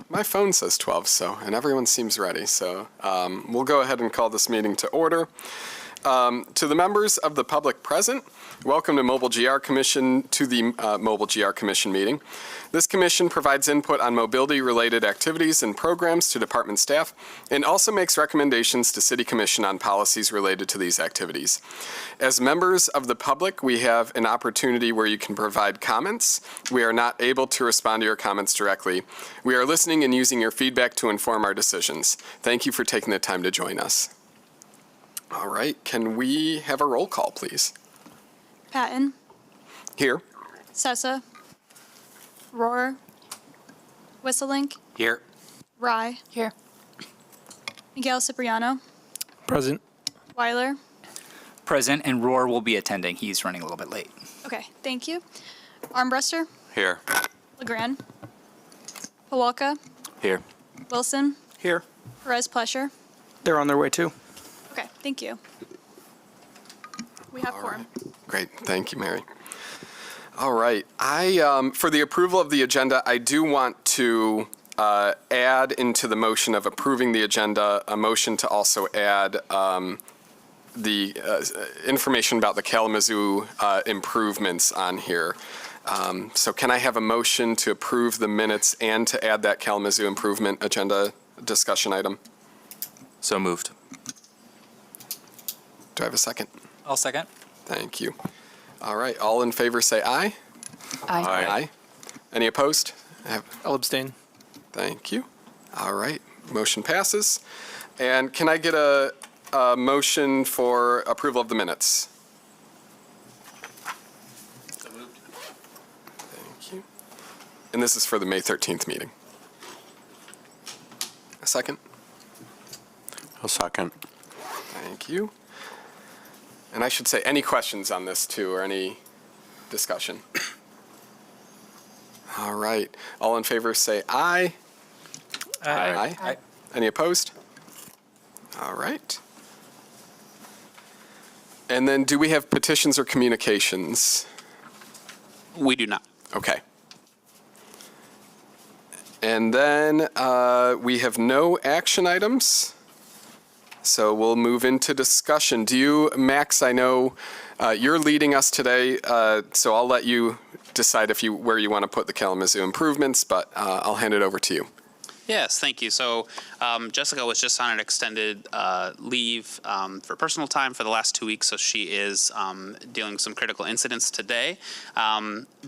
My phone says 12, and everyone seems ready. So we'll go ahead and call this meeting to order. To the members of the public present, welcome to Mobile GR Commission, to the Mobile GR Commission meeting. This commission provides input on mobility-related activities and programs to department staff and also makes recommendations to City Commission on policies related to these activities. As members of the public, we have an opportunity where you can provide comments. We are not able to respond to your comments directly. We are listening and using your feedback to inform our decisions. Thank you for taking the time to join us. All right, can we have a roll call, please? Patton. Here. Sessa. Rohr. Whistlelink. Here. Rye. Here. Miguel Cipriano. Present. Weiler. Present, and Rohr will be attending. He's running a little bit late. Okay, thank you. Armbruster. Here. Legrand. Pawalka. Here. Wilson. Here. Perez Plesher. They're on their way too. Okay, thank you. We have quorum. Great, thank you, Mary. All right, for the approval of the agenda, I do want to add into the motion of approving the agenda a motion to also add the information about the Kalamazoo improvements on here. So can I have a motion to approve the minutes and to add that Kalamazoo improvement agenda discussion item? So moved. Do I have a second? I'll second. Thank you. All right, all in favor say aye. Aye. Aye. Any opposed? I'll abstain. Thank you. All right, motion passes. And can I get a motion for approval of the minutes? So moved. Thank you. And this is for the May 13th meeting. A second? I'll second. Thank you. And I should say, any questions on this too, or any discussion? All right, all in favor say aye. Aye. Aye. Any opposed? All right. And then do we have petitions or communications? We do not. Okay. And then we have no action items. So we'll move into discussion. Do you, Max, I know you're leading us today, so I'll let you decide where you want to put the Kalamazoo improvements, but I'll hand it over to you. Yes, thank you. So Jessica was just on an extended leave for personal time for the last 2 weeks, so she is dealing with some critical incidents today.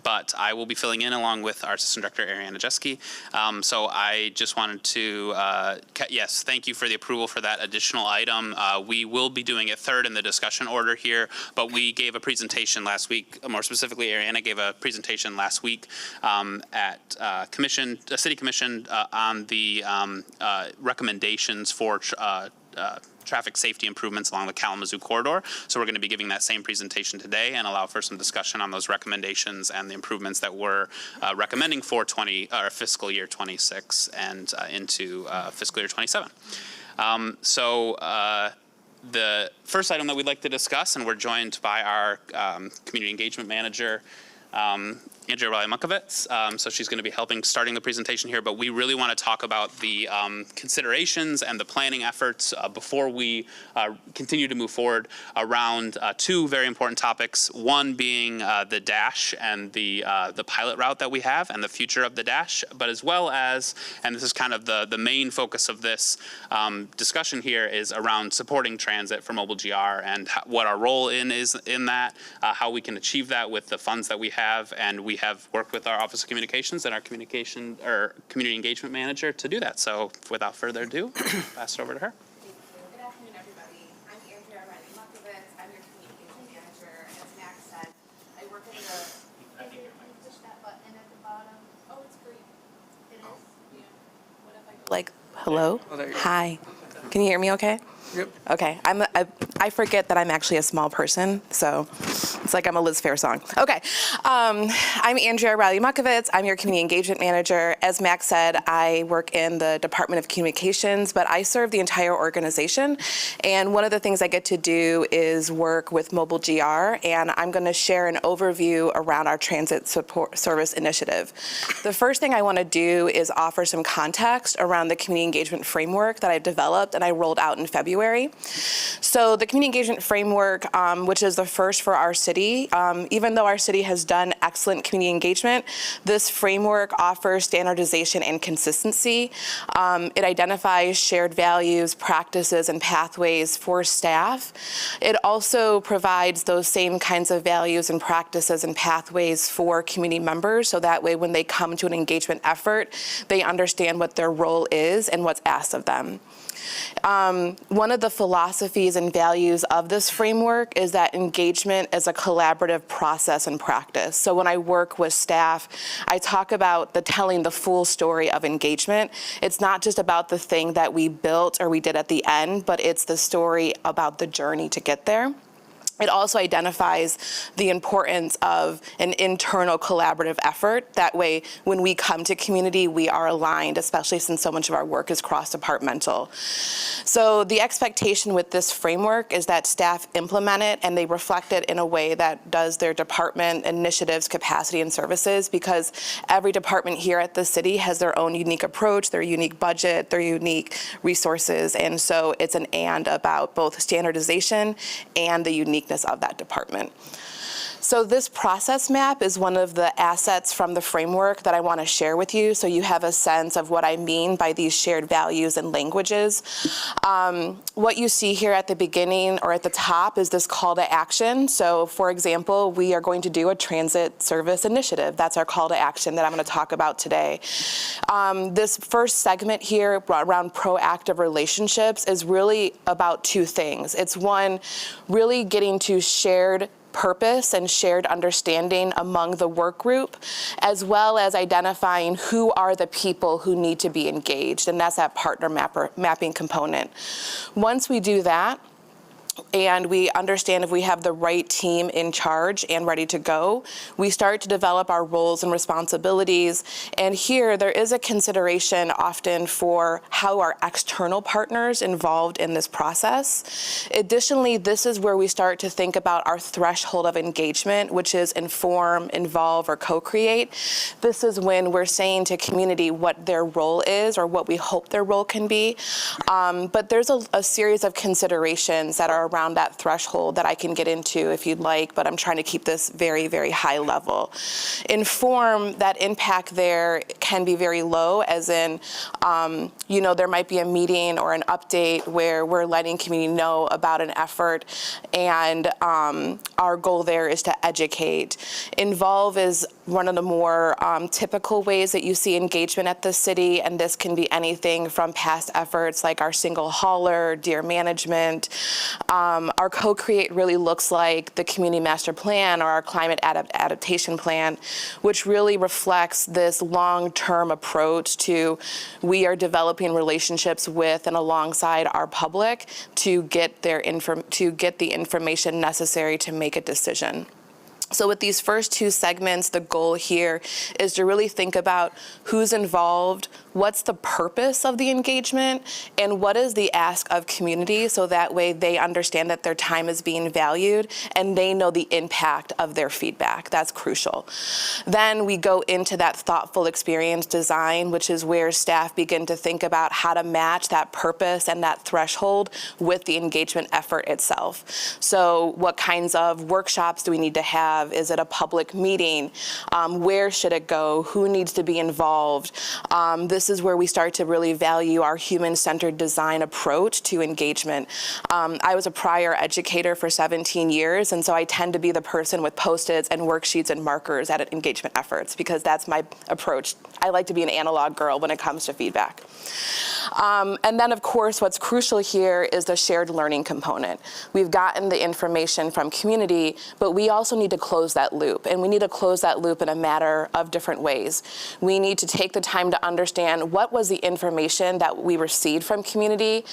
But I will be filling in along with our Assistant Director, Ariana Jeske. So I just wanted to, yes, thank you for the approval for that additional item. We will be doing it third in the discussion order here, but we gave a presentation last week, more specifically, Ariana gave a presentation last week at City Commission on the recommendations for traffic safety improvements along the Kalamazoo corridor. So we're going to be giving that same presentation today and allow for some discussion on those recommendations and the improvements that we're recommending for fiscal year 26 and into fiscal year 27. The first item that we'd like to discuss, and we're joined by our community engagement manager, Andrea Riley-Munkovitz. So she's going to be starting the presentation here, but we really want to talk about the considerations and the planning efforts before we continue to move forward around two very important topics. One being the Dash and the pilot route that we have and the future of the Dash, but as well as, and this is kind of the main focus of this discussion here, is around supporting transit for Mobile GR and what our role is in that, how we can achieve that with the funds that we have, and we have worked with our Office of Communications and our community engagement manager to do that. So without further ado, pass it over to her. Thank you. Good afternoon, everybody. I'm Andrea Riley-Munkovitz. I'm your communication manager. And as Max said, I work in the... Can you push that button at the bottom? Oh, it's green. It is? Yeah. What if I go... Like, hello? Oh, there you go. Hi. Can you hear me okay? Yep. Okay. I forget that I'm actually a small person, so It's like I'm a Liz Phair song. Okay. I'm Andrea Riley-Muckovitz. I'm your Community Engagement Manager. As Max said, I work in the Department of Communications, but I serve the entire organization. And one of the things I get to do is work with Mobile GR, and I'm going to share an overview around our Transit Support Service Initiative. The first thing I want to do is offer some context around the Community Engagement Framework that I've developed and I rolled out in February. So the Community Engagement Framework, which is the first for our city, even though our city has done excellent community engagement, this framework offers standardization and consistency. It identifies shared values, practices, and pathways for staff. It also provides those same kinds of values and practices and pathways for community members, so that way when they come to an engagement effort, they understand what their role is and what's asked of them. One of the philosophies and values of this framework is that engagement is a collaborative process and practice. So when I work with staff, I talk about telling the full story of engagement. It's not just about the thing that we built or we did at the end, but it's the story about the journey to get there. It also identifies the importance of an internal collaborative effort. That way, when we come to community, we are aligned, especially since so much of our work is cross-departmental. So the expectation with this framework is that staff implement it and they reflect it in a way that does their department initiatives, capacity, and services, because every department here at the city has their own unique approach, their unique budget, their unique resources, and so it's an and about both standardization and the uniqueness of that department. So this process map is one of the assets from the framework that I want to share with you, so you have a sense of what I mean by these shared values and languages. What you see here at the beginning or at the top is this call to action. So for example, we are going to do a transit service initiative. That's our call to action that I'm going to talk about today. This first segment here around proactive relationships is really about two things. It's one, really getting to shared purpose and shared understanding among the work group, as well as identifying who are the people who need to be engaged, and that's that partner mapping component. Once we do that, and we understand if we have the right team in charge and ready to go, we start to develop our roles and responsibilities. And here, there is a consideration often for how our external partners involved in this process. Additionally, this is where we start to think about our threshold of engagement, which is inform, involve, or co-create. This is when we're saying to community what their role is or what we hope their role can be. But there's a series of considerations that are around that threshold that I can get into if you'd like, but I'm trying to keep this very, very high level. Inform, that impact there can be very low, as in, there might be a meeting or an update where we're letting community know about an effort, and our goal there is to educate. Involve is one of the more typical ways that you see engagement at the city, and this can be anything from past efforts like our single hauler, deer management. Our co-create really looks like the community master plan or our climate adaptation plan, which really reflects this long-term approach to we are developing relationships with and alongside our public to get the information necessary to make a decision. So with these first two segments, the goal here is to really think about who's involved, what's the purpose of the engagement, and what is the ask of community, so that way they understand that their time is being valued and they know the impact of their feedback. That's crucial. Then we go into that thoughtful experience design, which is where staff begin to think about how to match that purpose and that threshold with the engagement effort itself. So what kinds of workshops do we need to have? Is it a public meeting? Where should it go? Who needs to be involved? This is where we start to really value our human-centered design approach to engagement. I was a prior educator for 17 years, and so I tend to be the person with Post-its and worksheets and markers at engagement efforts, because that's my approach. I like to be an analog girl when it comes to feedback. And then, of course, what's crucial here is the shared learning component. We've gotten the information from community, but we also need to close that loop. And we need to close that loop in a matter of different ways. We need to take the time to understand what was the information that we received from community.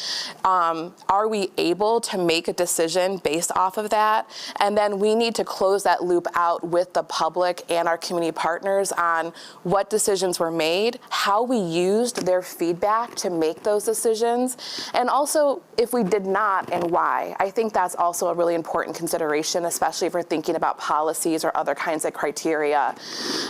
Are we able to make a decision based off of that? And then we need to close that loop out with the public and our community partners on what decisions were made, how we used their feedback to make those decisions, and also if we did not and why. I think that's also a really important consideration, especially if we're thinking about policies or other kinds of criteria.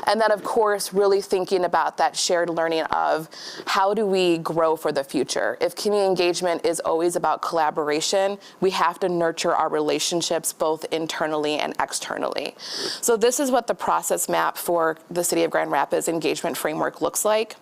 And then, of course, really thinking about that shared learning of how do we grow for the future. If community engagement is always about collaboration, we have to nurture our relationships both internally and externally. So this is what the process map for the City of Grand Rapids engagement framework looks like.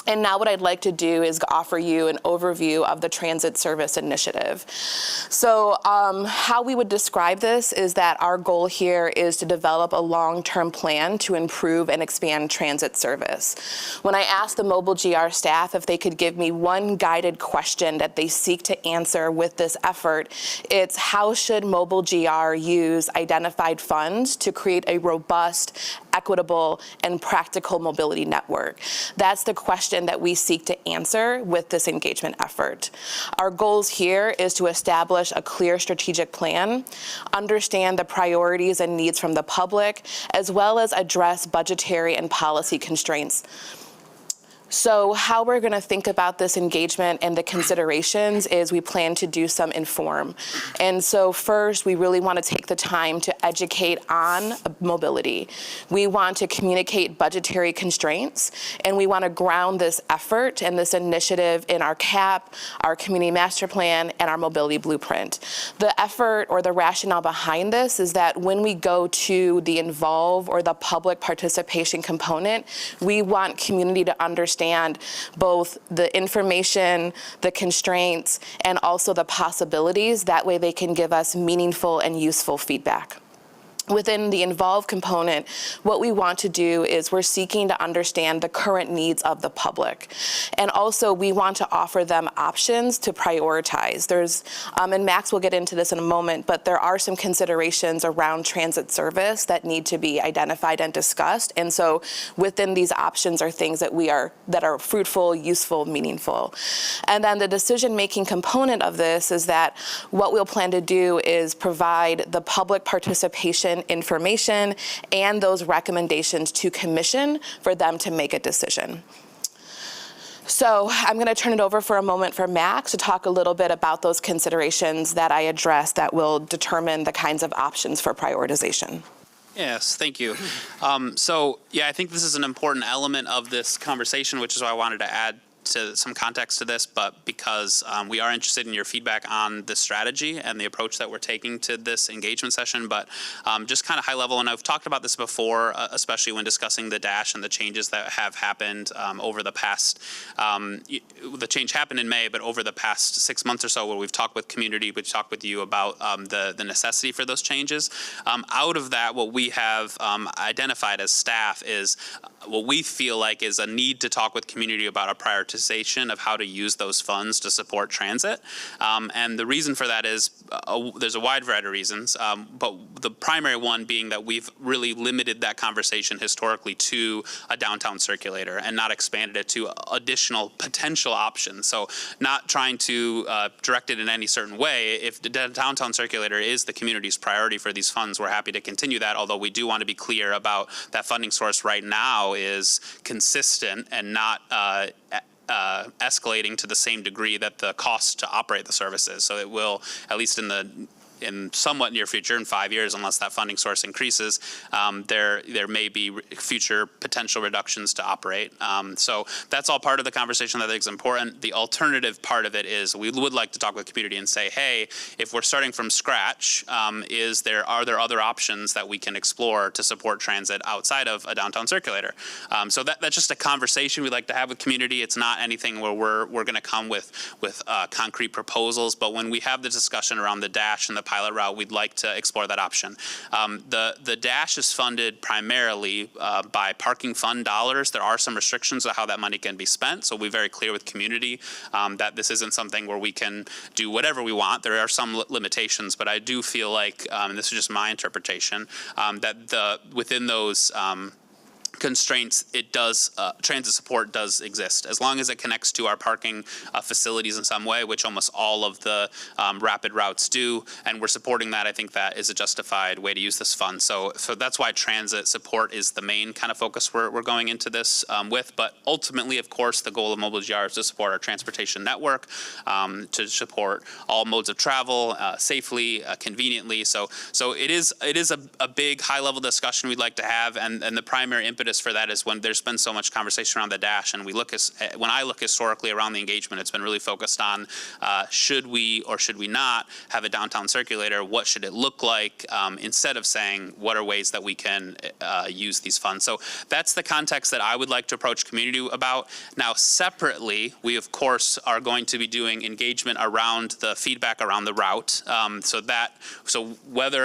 And now what I'd like to do is offer you an overview of the Transit Service Initiative. So how we would describe this is that our goal here is to develop a long-term plan to improve and expand transit service. When I asked the Mobile GR staff if they could give me one guided question that they seek to answer with this effort, it's how should Mobile GR use identified funds to create a robust, equitable, and practical mobility network? That's the question that we seek to answer with this engagement effort. Our goals here is to establish a clear strategic plan, understand the priorities and needs from the public, as well as address budgetary and policy constraints. So how we're going to think about this engagement and the considerations is we plan to do some inform. And so first, we really want to take the time to educate on mobility. We want to communicate budgetary constraints, and we want to ground this effort and this initiative in our CAP, our community master plan, and our mobility blueprint. The effort or the rationale behind this is that when we go to the involve or the public participation component, we want community to understand both the information, the constraints, and also the possibilities. That way they can give us meaningful and useful feedback. Within the involved component, what we want to do is we're seeking to understand the current needs of the public. And also we want to offer them options to prioritize. There's, and Max will get into this in a moment, but there are some considerations around transit service that need to be identified and discussed. And so within these options are things that that are fruitful, useful, meaningful. And then the decision-making component of this is that what we'll plan to do is provide the public participation information and those recommendations to commission for them to make a decision. So I'm going to turn it over for a moment for Max to talk a little bit about those considerations that I addressed that will determine the kinds of options for prioritization. Yes, thank you. So, yeah, I think this is an important element of this conversation, which is why I wanted to add to some context to this, but because we are interested in your feedback on the strategy and the approach that we're taking to this engagement session, but just kind of high level, and I've talked about this before, especially when discussing the DASH and the changes that have happened over the past, the change happened in May, but over the past 6 months or so where we've talked with community, we've talked with you about the necessity for those changes. Out of that, what we have identified as staff is what we feel like is a need to talk with community about a prioritization of how to use those funds to support transit. And the reason for that is there's a wide variety of reasons, but the primary one being that we've really limited that conversation historically to a downtown circulator and not expanded it to additional potential options. So not trying to direct it in any certain way. If the downtown circulator is the community's priority for these funds, we're happy to continue that, although we do want to be clear about that funding source right now is consistent and not escalating to the same degree that the cost to operate the services. So it will, at least in somewhat near future, in 5 years, unless that funding source increases, there may be future potential reductions to operate. So that's all part of the conversation that I think is important. The alternative part of it is we would like to talk with the community and say, hey, if we're starting from scratch, are there other options that we can explore to support transit outside of a downtown circulator? So that's just a conversation we'd like to have with community. It's not anything where we're going to come with concrete proposals, but when we have the discussion around the DASH and the pilot route, we'd like to explore that option. The Dash is funded primarily by parking fund dollars. There are some restrictions on how that money can be spent, so we'll be very clear with community that this isn't something where we can do whatever we want. There are some limitations, but I do feel like, and this is just my interpretation, that within those constraints, it does, transit support does exist. As long as it connects to our parking facilities in some way, which almost all of the rapid routes do, and we're supporting that, I think that is a justified way to use this fund. So that's why transit support is the main kind of focus we're going into this with. But ultimately, of course, the goal of Mobile GR is to support our transportation network, to support all modes of travel safely, conveniently. So it is a big, high-level discussion we'd like to have, and the primary impetus for that is when there's been so much conversation around the Dash, and when I look historically around the engagement, it's been really focused on should we or should we not have a downtown circulator? What should it look like? Instead of saying what are ways that we can use these funds. So that's the context that I would like to approach community about. Now, separately, we of course are going to be doing engagement around the feedback around the route.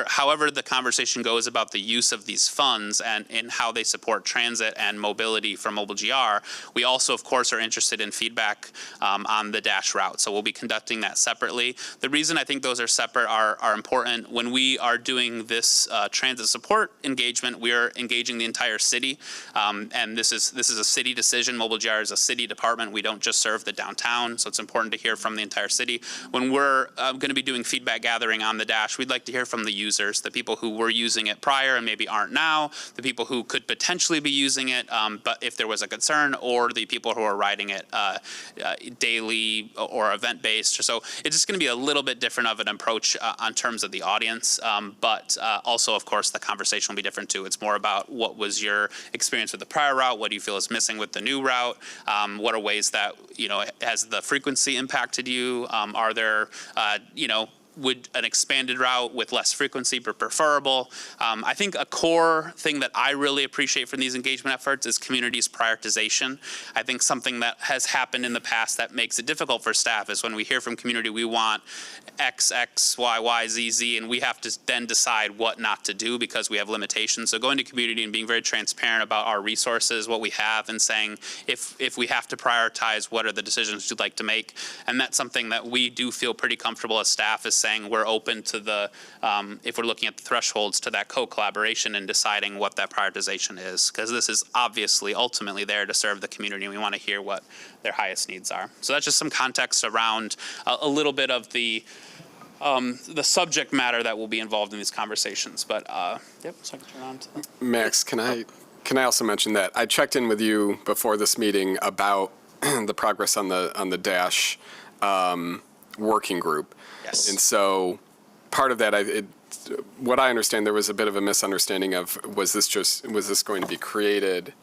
However the conversation goes about the use of these funds and how they support transit and mobility for Mobile GR, we also, of course, are interested in feedback on the Dash route. So we'll be conducting that separately. The reason I think those are separate are important. When we are doing this transit support engagement, we are engaging the entire city, and this is a city decision. Mobile GR is a city department. We don't just serve the downtown, so it's important to hear from the entire city. When we're going to be doing feedback gathering on the Dash, we'd like to hear from the users, the people who were using it prior and maybe aren't now, the people who could potentially be using it, but if there was a concern, or the people who are riding it daily or event-based. So it's just going to be a little bit different of an approach on terms of the audience, but also, of course, the conversation will be different too. It's more about what was your experience with the prior route, what do you feel is missing with the new route, what are ways that, has the frequency impacted you, are there, would an expanded route with less frequency be preferable? I think a core thing that I really appreciate from these engagement efforts is community's prioritization. I think something that has happened in the past that makes it difficult for staff is when we hear from community, we want X, Y, Y, Z, Z, and we have to then decide what not to do because we have limitations. So going to community and being very transparent about our resources, what we have, and saying if we have to prioritize, what are the decisions you'd like to make? And that's something that we do feel pretty comfortable as staff is saying we're open to the, if we're looking at the thresholds, to that co-collaboration and deciding what that prioritization is, because this is obviously ultimately there to serve the community, and we want to hear what their highest needs are. So that's just some context around a little bit of the subject matter that will be involved in these conversations. But yep, so I can turn on to Max, can I also mention that I checked in with you before this meeting about the progress on the Dash working group. Yes. And so part of that, what I understand, there was a bit of a misunderstanding of was this going to be created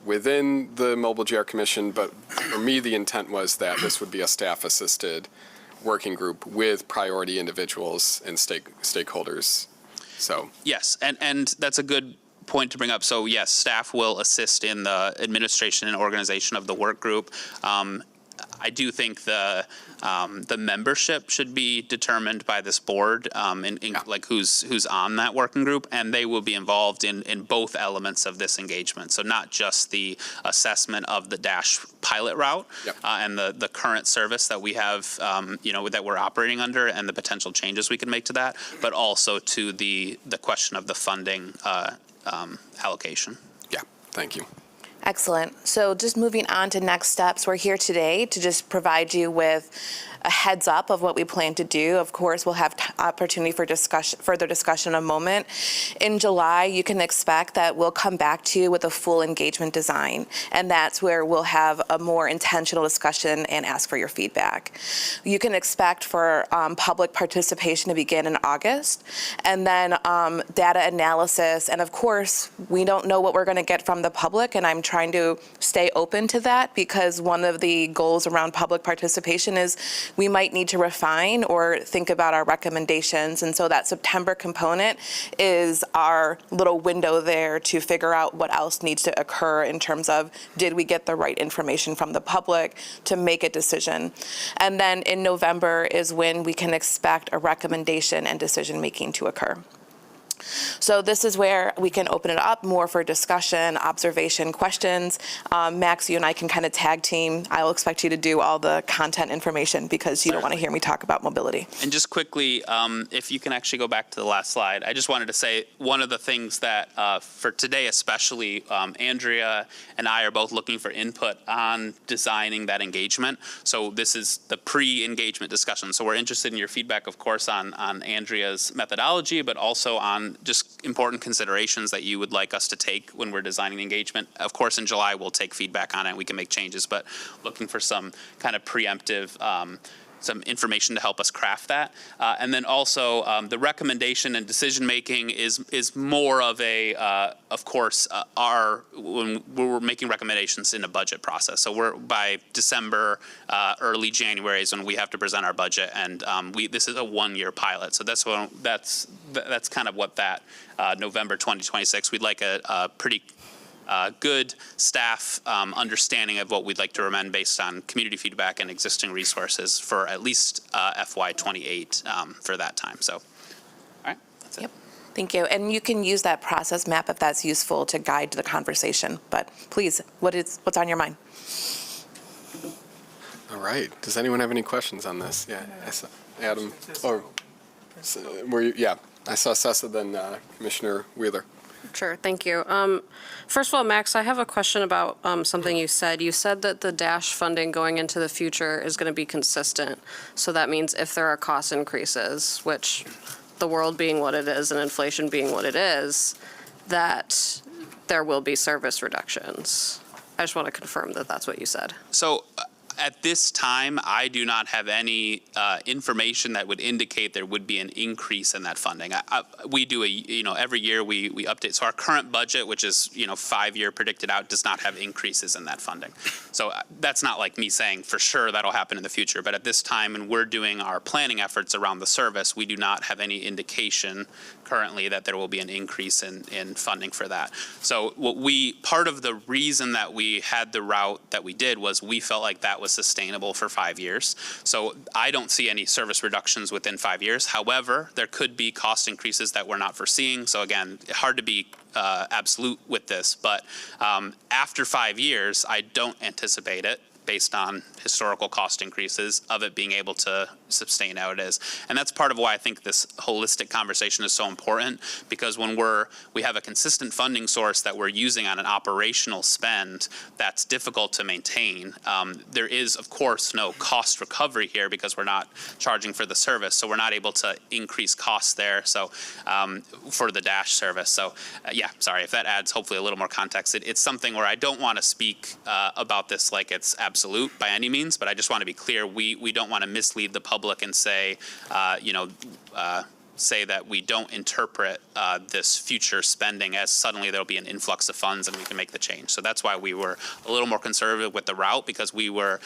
within the Mobile GR Commission? But for me, the intent was that this would be a staff-assisted working group with priority individuals and stakeholders. So yes, and that's a good point to bring up. So yes, staff will assist in the administration and organization of the work group. I do think the membership should be determined by this board, like who's on that working group, and they will be involved in both elements of this engagement. So not just the assessment of the Dash pilot route and the current service that we have, that we're operating under, and the potential changes we can make to that, but also to the question of the funding allocation. yeah, thank you. Excellent. So just moving on to next steps, we're here today to just provide you with a heads up of what we plan to do. Of course, we'll have opportunity for further discussion in a moment. In July, you can expect that we'll come back to you with a full engagement design, and that's where we'll have a more intentional discussion and ask for your feedback. You can expect for public participation to begin in August, and then data analysis, and of course, we don't know what we're going to get from the public, and I'm trying to stay open to that because one of the goals around public participation is we might need to refine or think about our recommendations. And so that September component is our little window there to figure out what else needs to occur in terms of, did we get the right information from the public to make a decision? And then in November is when we can expect a recommendation and decision-making to occur. So this is where we can open it up more for discussion, observation, questions. Max, you and I can kind of tag team. I'll expect you to do all the content information because you don't want to hear me talk about mobility. And just quickly, if you can actually go back to the last slide, I just wanted to say one of the things that for today especially, Andrea and I are both looking for input on designing that engagement. So this is the pre-engagement discussion. So we're interested in your feedback, of course, on Andrea's methodology, but also on just important considerations that you would like us to take when we're designing engagement. Of course, in July, we'll take feedback on it and we can make changes, but looking for some kind of preemptive some information to help us craft that. And then also the recommendation and decision-making is more of a, of course, when we're making recommendations in a budget process. So we're by December, early January is when we have to present our budget, and this is a one-year pilot. So that's kind of what that November 2026, we'd like a pretty good staff understanding of what we'd like to recommend based on community feedback and existing resources for at least FY28 for that time. So, all right, that's it. Yep. Thank you. And you can use that process map if that's useful to guide the conversation. But please, what's on your mind? All right. Does anyone have any questions on this? Yeah, I saw Adam. Or were you? Yeah, I saw Sessa, then Commissioner Wheeler. Sure, thank you. First of all, Max, I have a question about something you said. You said that the DASH funding going into the future is going to be consistent. So that means if there are cost increases, which the world being what it is and inflation being what it is, that there will be service reductions. I just want to confirm that that's what you said. So at this time, I do not have any information that would indicate there would be an increase in that funding. We do every year we update. So our current budget, which is 5-year predicted out, does not have increases in that funding. So that's not like me saying for sure that'll happen in the future. But at this time, when we're doing our planning efforts around the service, we do not have any indication currently that there will be an increase in funding for that. So part of the reason that we had the route that we did was we felt like that was sustainable for 5 years. So I don't see any service reductions within 5 years. However, there could be cost increases that we're not foreseeing. So again, hard to be absolute with this, but after 5 years, I don't anticipate it based on historical cost increases of it being able to sustain how it is. And that's part of why I think this holistic conversation is so important, because when we have a consistent funding source that we're using on an operational spend that's difficult to maintain, there is, of course, no cost recovery here because we're not charging for the service, so we're not able to increase costs there. So for the DASH service. So yeah, sorry if that adds hopefully a little more context. It's something where I don't want to speak about this like it's absolute by any means, but I just want to be clear. We don't want to mislead the public and say, say that we don't interpret this future spending as suddenly there'll be an influx of funds and we can make the change. So that's why we were a little more conservative with the route, because we were,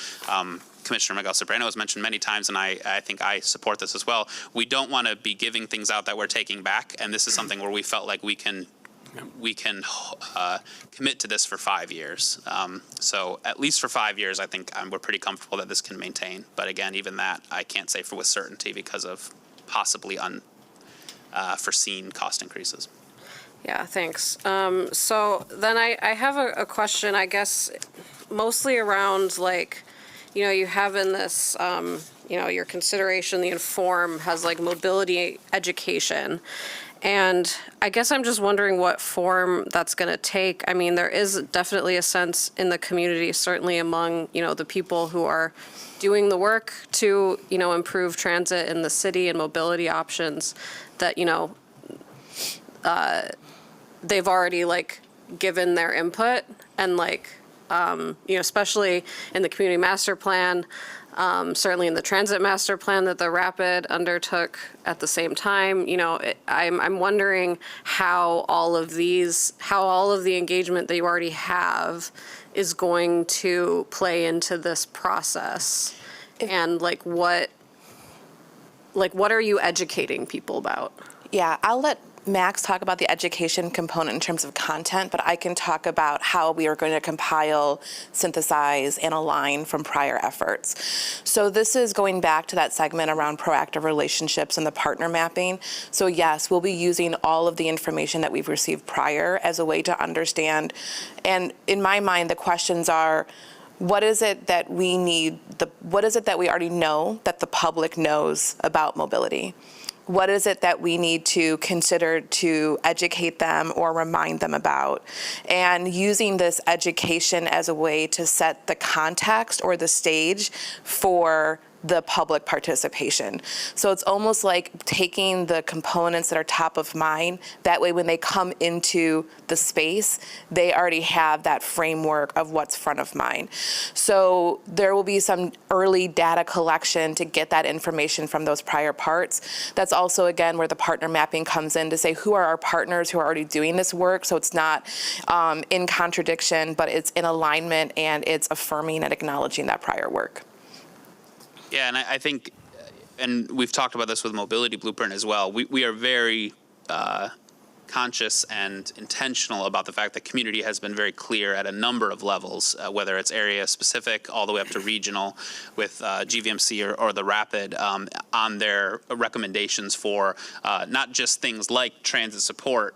Commissioner Miguel Sobrano has mentioned many times, and I think I support this as well. We don't want to be giving things out that we're taking back, and this is something where we felt like we can commit to this for 5 years. So at least for 5 years, I think we're pretty comfortable that this can maintain. But again, even that I can't say with certainty because of possibly unforeseen cost increases. Yeah, thanks. So then I have a question, I guess, mostly around you have in this, your consideration, the Inform has mobility education. And I guess I'm just wondering what form that's going to take. I mean, there is definitely a sense in the community, certainly among, the people who are doing the work to, improve transit in the city and mobility options, that, they've already given their input, and especially in the community master plan, certainly in the transit master plan that the Rapid undertook at the same time. I'm wondering how all of the engagement that you already have is going to play into this process. And like what are you educating people about? Yeah, I'll let Max talk about the education component in terms of content, but I can talk about how we are going to compile, synthesize, and align from prior efforts. So this is going back to that segment around proactive relationships and the partner mapping. So yes, we'll be using all of the information that we've received prior as a way to understand. And in my mind, the questions are, what is it that we need, what is it that we already know that the public knows about mobility? What is it that we need to consider to educate them or remind them about? And using this education as a way to set the context or the stage for the public participation. So it's almost like taking the components that are top of mind. That way, when they come into the space, they already have that framework of what's front of mind. So there will be some early data collection to get that information from those prior parts. That's also, again, where the partner mapping comes in to say who are our partners who are already doing this work. So it's not in contradiction, but it's in alignment and it's affirming and acknowledging that prior work. Yeah, and I think, and we've talked about this with Mobility Blueprint as well, we are very conscious and intentional about the fact that community has been very clear at a number of levels, whether it's area specific all the way up to regional with GVMC or the Rapid on their recommendations for not just things like transit support,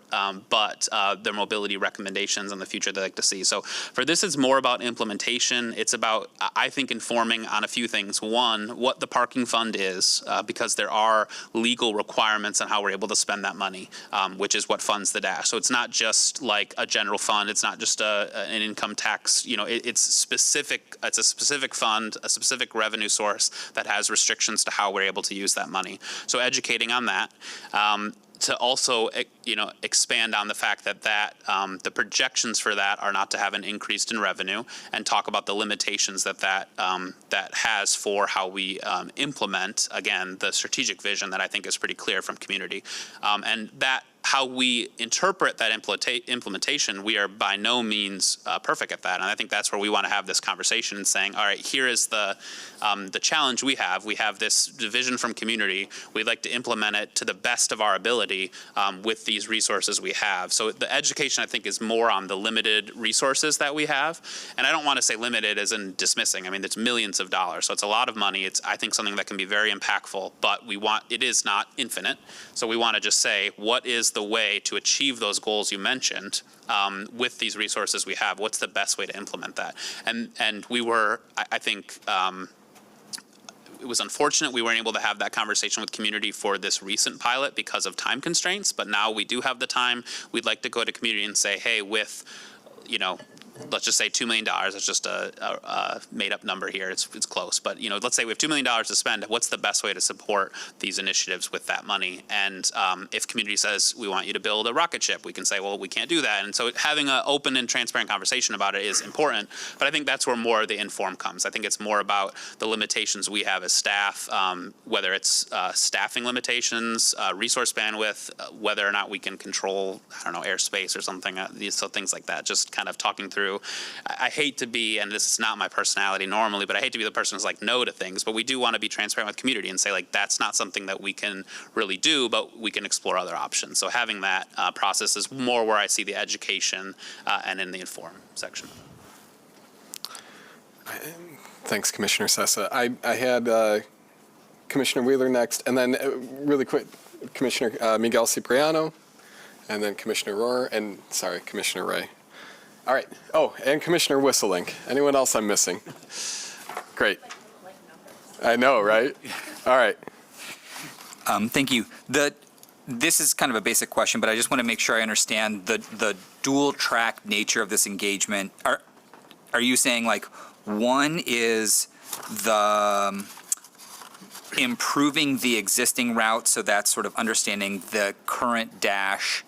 but their mobility recommendations and the future they like to see. So for this, it's more about implementation. It's about, I think, informing on a few things. One, what the parking fund is, because there are legal requirements on how we're able to spend that money, which is what funds the dash. So it's not just like a general fund. It's not just an income tax. You know, it's specific. It's a specific fund, a specific revenue source that has restrictions to how we're able to use that money. So educating on that. To also, expand on the fact that the projections for that are not to have an increase in revenue, and talk about the limitations that has for how we implement, again, the strategic vision that I think is pretty clear from community, and that how we interpret that implementation, we are by no means perfect at that, and I think that's where we want to have this conversation and saying, all right, here is the challenge we have. We have this vision from community. We'd like to implement it to the best of our ability with these resources we have. So the education, I think, is more on the limited resources that we have, and I don't want to say limited as in dismissing. I mean, it's millions of dollars, so it's a lot of money. It's, I think, something that can be very impactful, but it is not infinite. So we want to just say, what is the way to achieve those goals you mentioned with these resources we have? What's the best way to implement that? And we were, I think, it was unfortunate we weren't able to have that conversation with community for this recent pilot because of time constraints, but now we do have the time. We'd like to go to community and say, hey, with, let's just say $2 million. It's just a made-up number here. It's close, but let's say we have $2 million to spend. What's the best way to support these initiatives with that money? And if community says we want you to build a rocket ship, we can say, well, we can't do that. And so having an open and transparent conversation about it is important. But I think that's where more of the inform comes. I think it's more about the limitations we have as staff, whether it's staffing limitations, resource bandwidth, whether or not we can control, airspace or something. So things like that. Just kind of talking through. I hate to be, and this is not my personality normally, but I hate to be the person who's like no to things, but we do want to be transparent with community and say, like, that's not something that we can really do, but we can explore other options. So having that process is more where I see the education and in the inform section. Thanks, Commissioner Sessa. I had Commissioner Wheeler next, and then really quick, Commissioner Miguel Cipriano, and then Commissioner Rohr, and sorry, Commissioner Ray. All right. Oh, and Commissioner Whistling. Anyone else I'm missing? Great. I know, right? All right. Thank you. This is kind of a basic question, but I just want to make sure I understand the dual track nature of this engagement. Are you saying like one is the improving the existing route, so that's sort of understanding the current dash,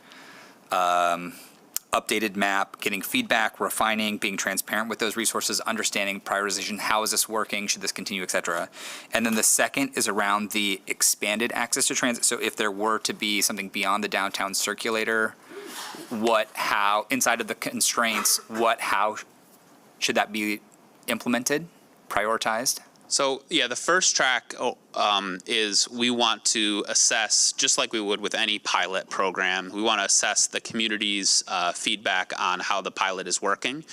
updated map, getting feedback, refining, being transparent with those resources, understanding prioritization, how is this working, should this continue, et cetera. And then the second is around the expanded access to transit. So if there were to be something beyond the downtown circulator, how, inside of the constraints, how should that be implemented, prioritized? So, yeah, the first track is we want to assess, just like we would with any pilot program, we want to assess the community's feedback on how the pilot is working.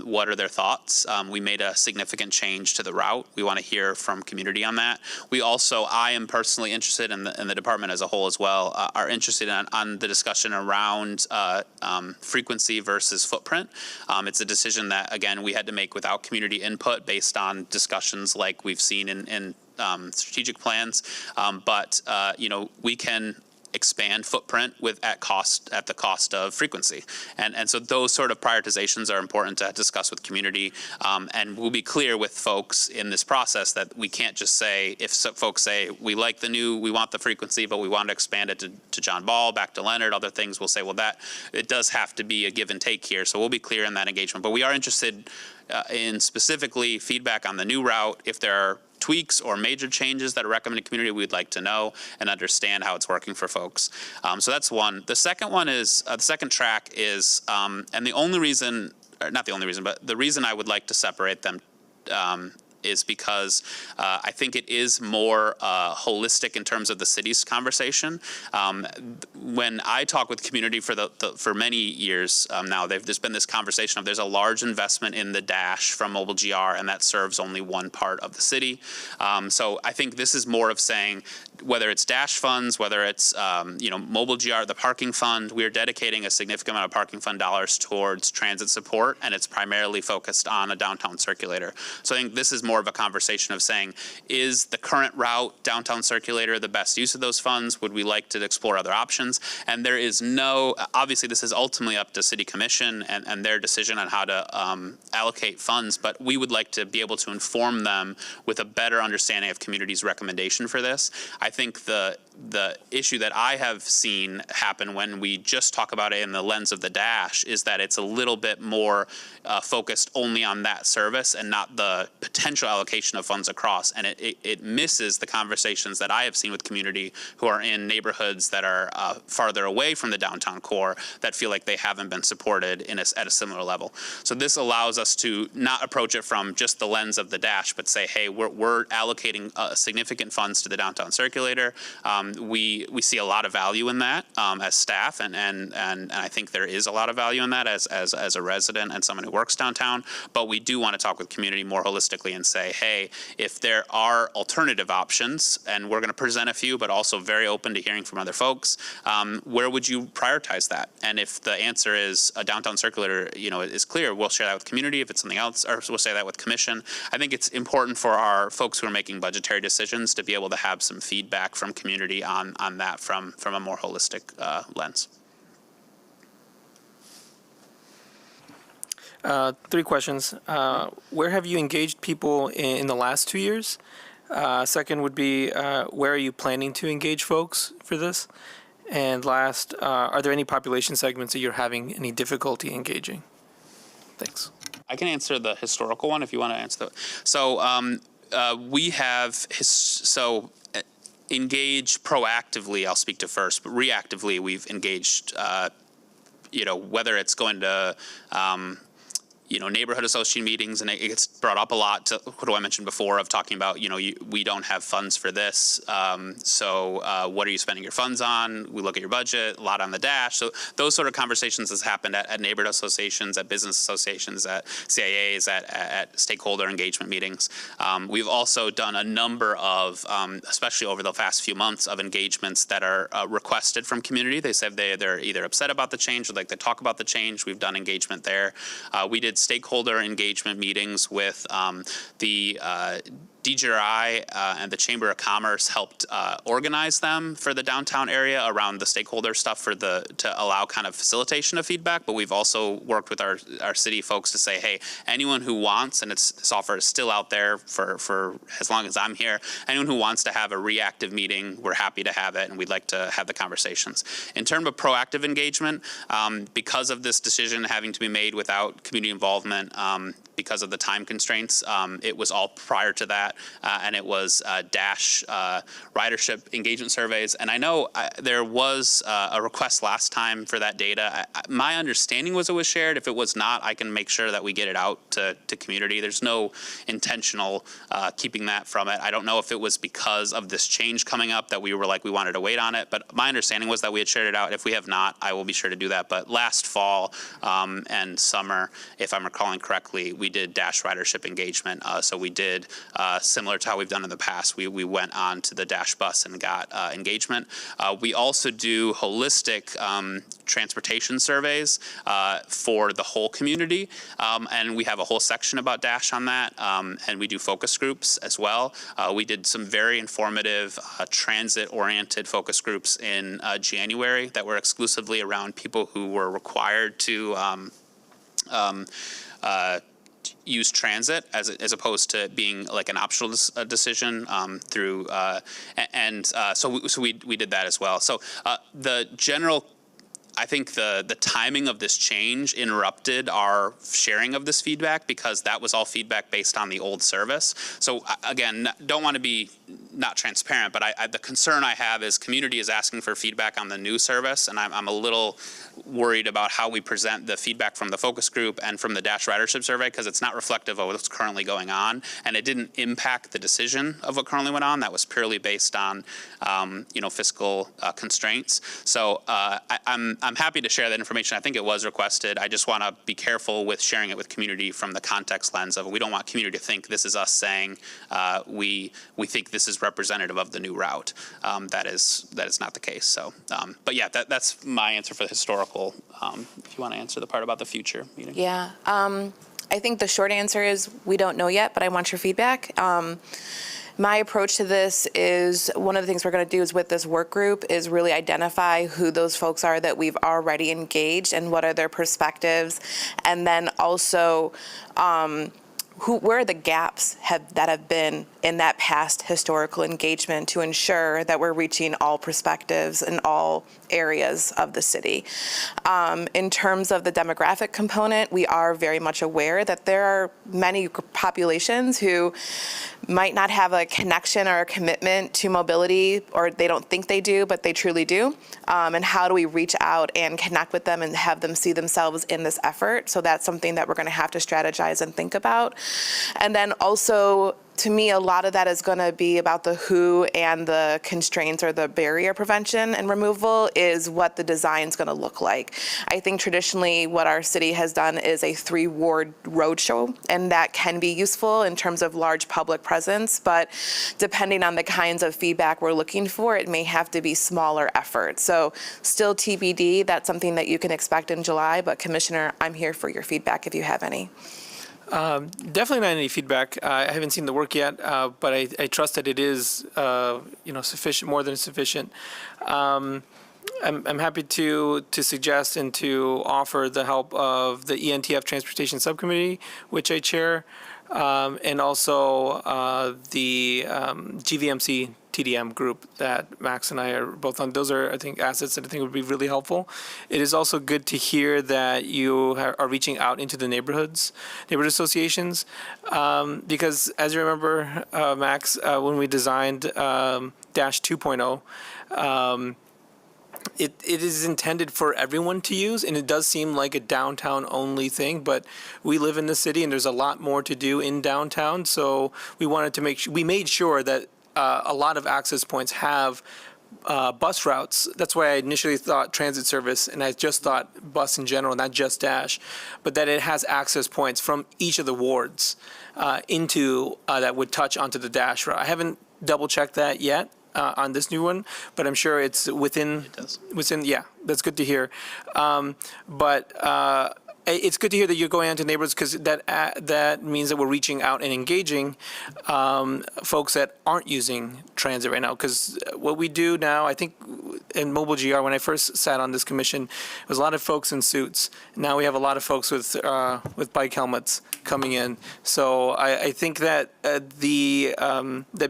What are their thoughts? We made a significant change to the route. We want to hear from community on that. We also, I am personally interested, in the department as a whole as well, are interested on the discussion around frequency versus footprint. It's a decision that, again, we had to make without community input based on discussions like we've seen in strategic plans, but we can expand footprint at the cost of frequency, and so those sort of prioritizations are important to discuss with community, and we'll be clear with folks in this process that we can't just say, if folks say we like we want the frequency, but we want to expand it to John Ball, back to Leonard, other things, we'll say, well, that it does have to be a give and take here, so we'll be clear in that engagement, but we are interested in specifically feedback on the new route. If there are tweaks or major changes that are recommended to community, we'd like to know and understand how it's working for folks. So that's one. The second one is, the second track is, and the only reason, or not the only reason, but the reason I would like to separate them is because I think it is more holistic in terms of the city's conversation. When I talk with community for many years now, there's been this conversation of there's a large investment in the Dash from Mobile GR, and that serves only one part of the city. So I think this is more of saying, whether it's Dash funds, whether it's Mobile GR, the parking fund, we are dedicating a significant amount of parking fund dollars towards transit support, and it's primarily focused on a downtown circulator. So I think this is more of a conversation of saying, is the current route downtown circulator the best use of those funds? Would we like to explore other options? And there is obviously this is ultimately up to City Commission and their decision on how to allocate funds, but we would like to be able to inform them with a better understanding of community's recommendation for this. I think the issue that I have seen happen when we just talk about it in the lens of the Dash is that it's a little bit more focused only on that service and not the potential allocation of funds across, and it misses the conversations that I have seen with community who are in neighborhoods that are farther away from the downtown core that feel like they haven't been supported at a similar level. So this allows us to not approach it from just the lens of the Dash, but say, hey, we're allocating significant funds to the downtown circulator. We see a lot of value in that as staff, and I think there is a lot of value in that as a resident and someone who works downtown. But we do want to talk with community more holistically and say, hey, if there are alternative options, and we're going to present a few, but also very open to hearing from other folks, where would you prioritize that? And if the answer is a downtown circulator, is clear, we'll share that with community. If it's something else, or we'll say that with commission. I think it's important for our folks who are making budgetary decisions to be able to have some feedback from community on that from a more holistic lens. 3 questions. Where have you engaged people in the last 2 years? Second would be, where are you planning to engage folks for this? And last, are there any population segments that you're having any difficulty engaging? Thanks. I can answer the historical one if you want to answer that. So we have engage proactively. I'll speak to first, but reactively we've engaged. Whether it's going to neighborhood association meetings, and it gets brought up a lot to what I mentioned before of talking about, we don't have funds for this. So what are you spending your funds on? We look at your budget, a lot on the Dash. So those sort of conversations has happened at neighborhood associations, at business associations, at CIAs, at stakeholder engagement meetings. We've also done a number of, especially over the past few months, of engagements that are requested from community. They said they're either upset about the change or like to talk about the change. We've done engagement there. We did stakeholder engagement meetings with the DGRI and the Chamber of Commerce helped organize them for the downtown area around the stakeholder stuff to allow kind of facilitation of feedback. But we've also worked with our city folks to say, hey, anyone who wants, and this offer is still out there for as long as I'm here, anyone who wants to have a reactive meeting, we're happy to have it, and we'd like to have the conversations. In terms of proactive engagement, because of this decision having to be made without community involvement, because of the time constraints, it was all prior to that. and it was Dash ridership engagement surveys. And I know there was a request last time for that data. My understanding was it was shared. If it was not, I can make sure that we get it out to community. There's no intentional keeping that from it. I don't know if it was because of this change coming up that we were like, we wanted to wait on it, but my understanding was that we had shared it out. If we have not, I will be sure to do that. But last fall and summer, if I'm recalling correctly, we did Dash ridership engagement. So we did, similar to how we've done in the past, we went on to the Dash bus and got engagement. We also do holistic transportation surveys for the whole community, and we have a whole section about Dash on that, and we do focus groups as well. We did some very informative transit-oriented focus groups in January that were exclusively around people who were required to use transit as opposed to being like an optional decision through, so we did that as well. So the general, I think the timing of this change interrupted our sharing of this feedback because that was all feedback based on the old service. So again, don't want to be not transparent, but the concern I have is community is asking for feedback on the new service, and I'm a little worried about how we present the feedback from the focus group and from the Dash ridership survey because it's not reflective of what's currently going on, and it didn't impact the decision of what currently went on. That was purely based on fiscal constraints. So I'm happy to share that information. I think it was requested. I just want to be careful with sharing it with community from the context lens of we don't want community to think this is us saying we think this is representative of the new route. That is not the case. So, but yeah, that's my answer for the historical. If you want to answer the part about the future meeting. Yeah, I think the short answer is we don't know yet, but I want your feedback. My approach to this is one of the things we're going to do is with this work group is really identify who those folks are that we've already engaged and what are their perspectives, and then also where are the gaps that have been in that past historical engagement to ensure that we're reaching all perspectives in all areas of the city. In terms of the demographic component, we are very much aware that there are many populations who might not have a connection or a commitment to mobility, or they don't think they do, but they truly do. And how do we reach out and connect with them and have them see themselves in this effort? So that's something that we're going to have to strategize and think about. And then also, to me, a lot of that is going to be about the who and the constraints or the barrier prevention and removal is what the design is going to look like. I think traditionally what our city has done is a 3-ward roadshow, and that can be useful in terms of large public presence, but depending on the kinds of feedback we're looking for, it may have to be smaller efforts. So still TBD, that's something that you can expect in July, but Commissioner, I'm here for your feedback if you have any. Definitely not any feedback. I haven't seen the work yet, but I trust that it is, sufficient, more than sufficient. I'm happy to suggest and to offer the help of the ENTF Transportation Subcommittee, which I chair, and also the GVMC TDM group that Max and I are both on. Those are, I think, assets that I think would be really helpful. It is also good to hear that you are reaching out into the neighborhood associations, because as you remember, Max, when we designed Dash 2.0, it is intended for everyone to use, and it does seem like a downtown-only thing, but we live in the city, and there's a lot more to do in downtown, so we wanted to we made sure that a lot of access points have bus routes. That's why I initially thought transit service, and I just thought bus in general, not just Dash, but that it has access points from each of the wards into that would touch onto the Dash route. I haven't double-checked that yet on this new one, but I'm sure it's within. It does. Yeah, that's good to hear. But it's good to hear that you're going out to neighborhoods, because that means that we're reaching out and engaging folks that aren't using transit right now. Because what we do now, I think in Mobile GR, when I first sat on this commission, it was a lot of folks in suits. Now we have a lot of folks with bike helmets coming in. So I think that the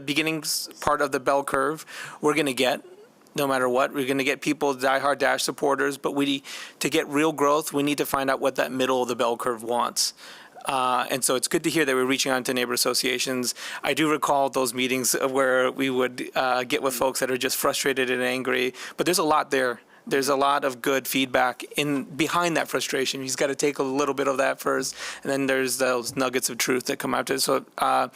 beginning part of the bell curve we're going to get. No matter what, we're going to get people, diehard Dash supporters, but to get real growth, we need to find out what that middle of the bell curve wants. And so it's good to hear that we're reaching out to neighbor associations. I do recall those meetings where we would get with folks that are just frustrated and angry, but there's a lot there. There's a lot of good feedback behind that frustration. He's got to take a little bit of that first, and then there's those nuggets of truth that come after. So I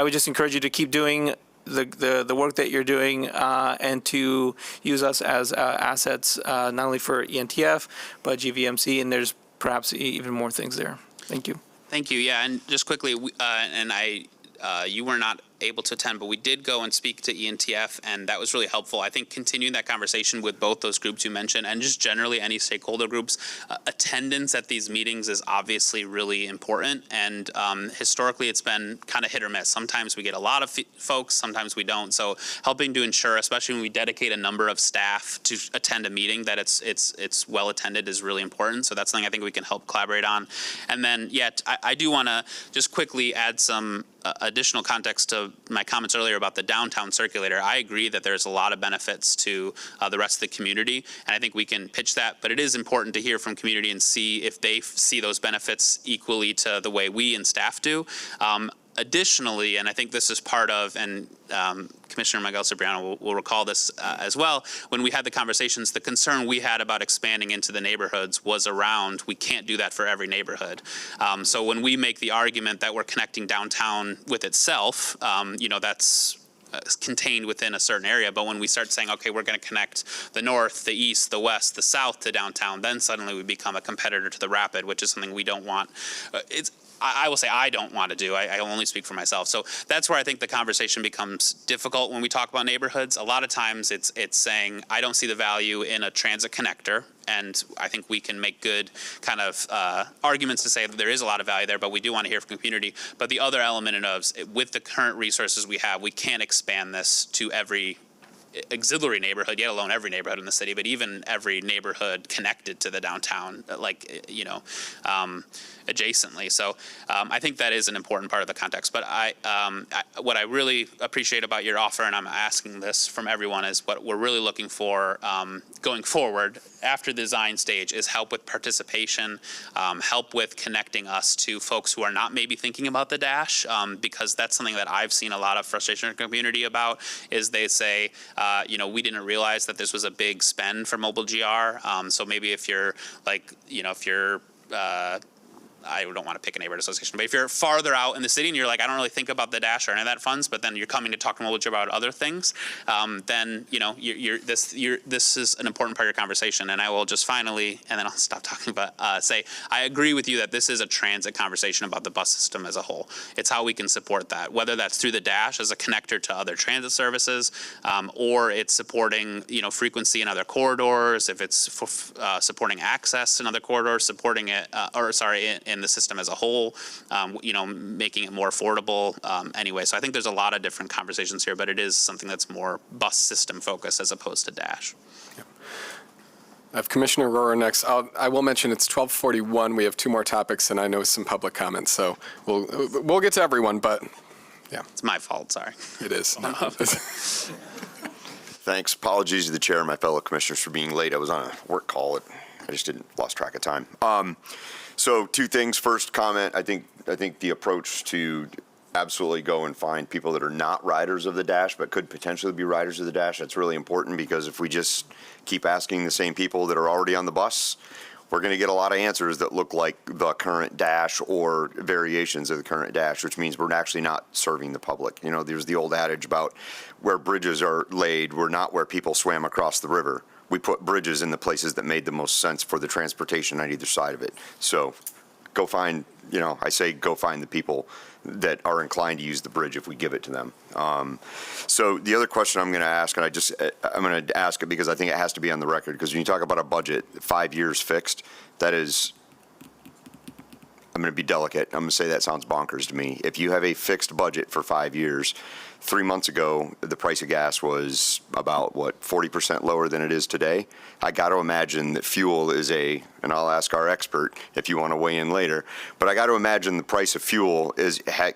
would just encourage you to keep doing the work that you're doing and to use us as assets, not only for ENTF, but GVMC, and there's perhaps even more things there. Thank you. Thank you. Yeah, and just quickly, you were not able to attend, but we did go and speak to ENTF, and that was really helpful. I think continuing that conversation with both those groups you mentioned, and just generally any stakeholder groups, attendance at these meetings is obviously really important, and historically it's been kind of hit or miss. Sometimes we get a lot of folks, sometimes we don't. So helping to ensure, especially when we dedicate a number of staff to attend a meeting, that it's well attended is really important. So that's something I think we can help collaborate on. And then, yeah, I do want to just quickly add some additional context to my comments earlier about the downtown circulator. I agree that there's a lot of benefits to the rest of the community, and I think we can pitch that, but it is important to hear from community and see if they see those benefits equally to the way we and staff do. Additionally, and I think this is part of, and Commissioner Miguel Cipriano will recall this as well, when we had the conversations, the concern we had about expanding into the neighborhoods was around, we can't do that for every neighborhood. So when we make the argument that we're connecting downtown with itself, that's contained within a certain area, but when we start saying, okay, we're going to connect the north, the east, the west, the south to downtown, then suddenly we become a competitor to the Rapid, which is something we don't want. I will say I don't want to do. I only speak for myself. So that's where I think the conversation becomes difficult when we talk about neighborhoods. A lot of times it's saying, I don't see the value in a transit connector. And I think we can make good kind of arguments to say that there is a lot of value there, but we do want to hear from community. But the other element of, with the current resources we have, we can't expand this to every auxiliary neighborhood, yet alone every neighborhood in the city, but even every neighborhood connected to the downtown, adjacently. So I think that is an important part of the context. But what I really appreciate about your offer, and I'm asking this from everyone, is what we're really looking for going forward after the design stage is help with participation, help with connecting us to folks who are not maybe thinking about the dash, because that's something that I've seen a lot of frustration in the community about, is they say, we didn't realize that this was a big spend for Mobile GR. So maybe if you're I don't want to pick a neighborhood association, but if you're farther out in the city and you're like, I don't really think about the dash or any of that funds, but then you're coming to talk to Mobile GR about other things, then this is an important part of your conversation. And I will just finally, and then I'll stop talking, but say I agree with you that this is a transit conversation about the bus system as a whole. It's how we can support that, whether that's through the dash as a connector to other transit services, or it's supporting frequency in other corridors, if it's supporting access in other corridors, supporting it, in the system as a whole, making it more affordable anyway. So I think there's a lot of different conversations here, but it is something that's more bus system focused as opposed to dash. Yep. I have Commissioner Rohrer next. I will mention it's 12:41. We have two more topics, and I know some public comments, so we'll get to everyone, but yeah. It's my fault, sorry. It is. Thanks. Apologies to the chair and my fellow commissioners for being late. I was on a work call. I just lost track of time. So two things. First comment, I think the approach to absolutely go and find people that are not riders of the dash but could potentially be riders of the dash, that's really important, because if we just keep asking the same people that are already on the bus, we're going to get a lot of answers that look like the current dash or variations of the current dash, which means we're actually not serving the public. There's the old adage about where bridges are laid, we're not where people swam across the river. We put bridges in the places that made the most sense for the transportation on either side of it. So go find, go find the people that are inclined to use the bridge if we give it to them. So the other question I'm going to ask, and I'm going to ask it because I think it has to be on the record, because when you talk about a budget, 5 years fixed, that is, I'm going to be delicate. I'm going to say that sounds bonkers to me. If you have a fixed budget for 5 years, 3 months ago, the price of gas was about, 40% lower than it is today? I got to imagine that fuel is and I'll ask our expert if you want to weigh in later, but I got to imagine the price of fuel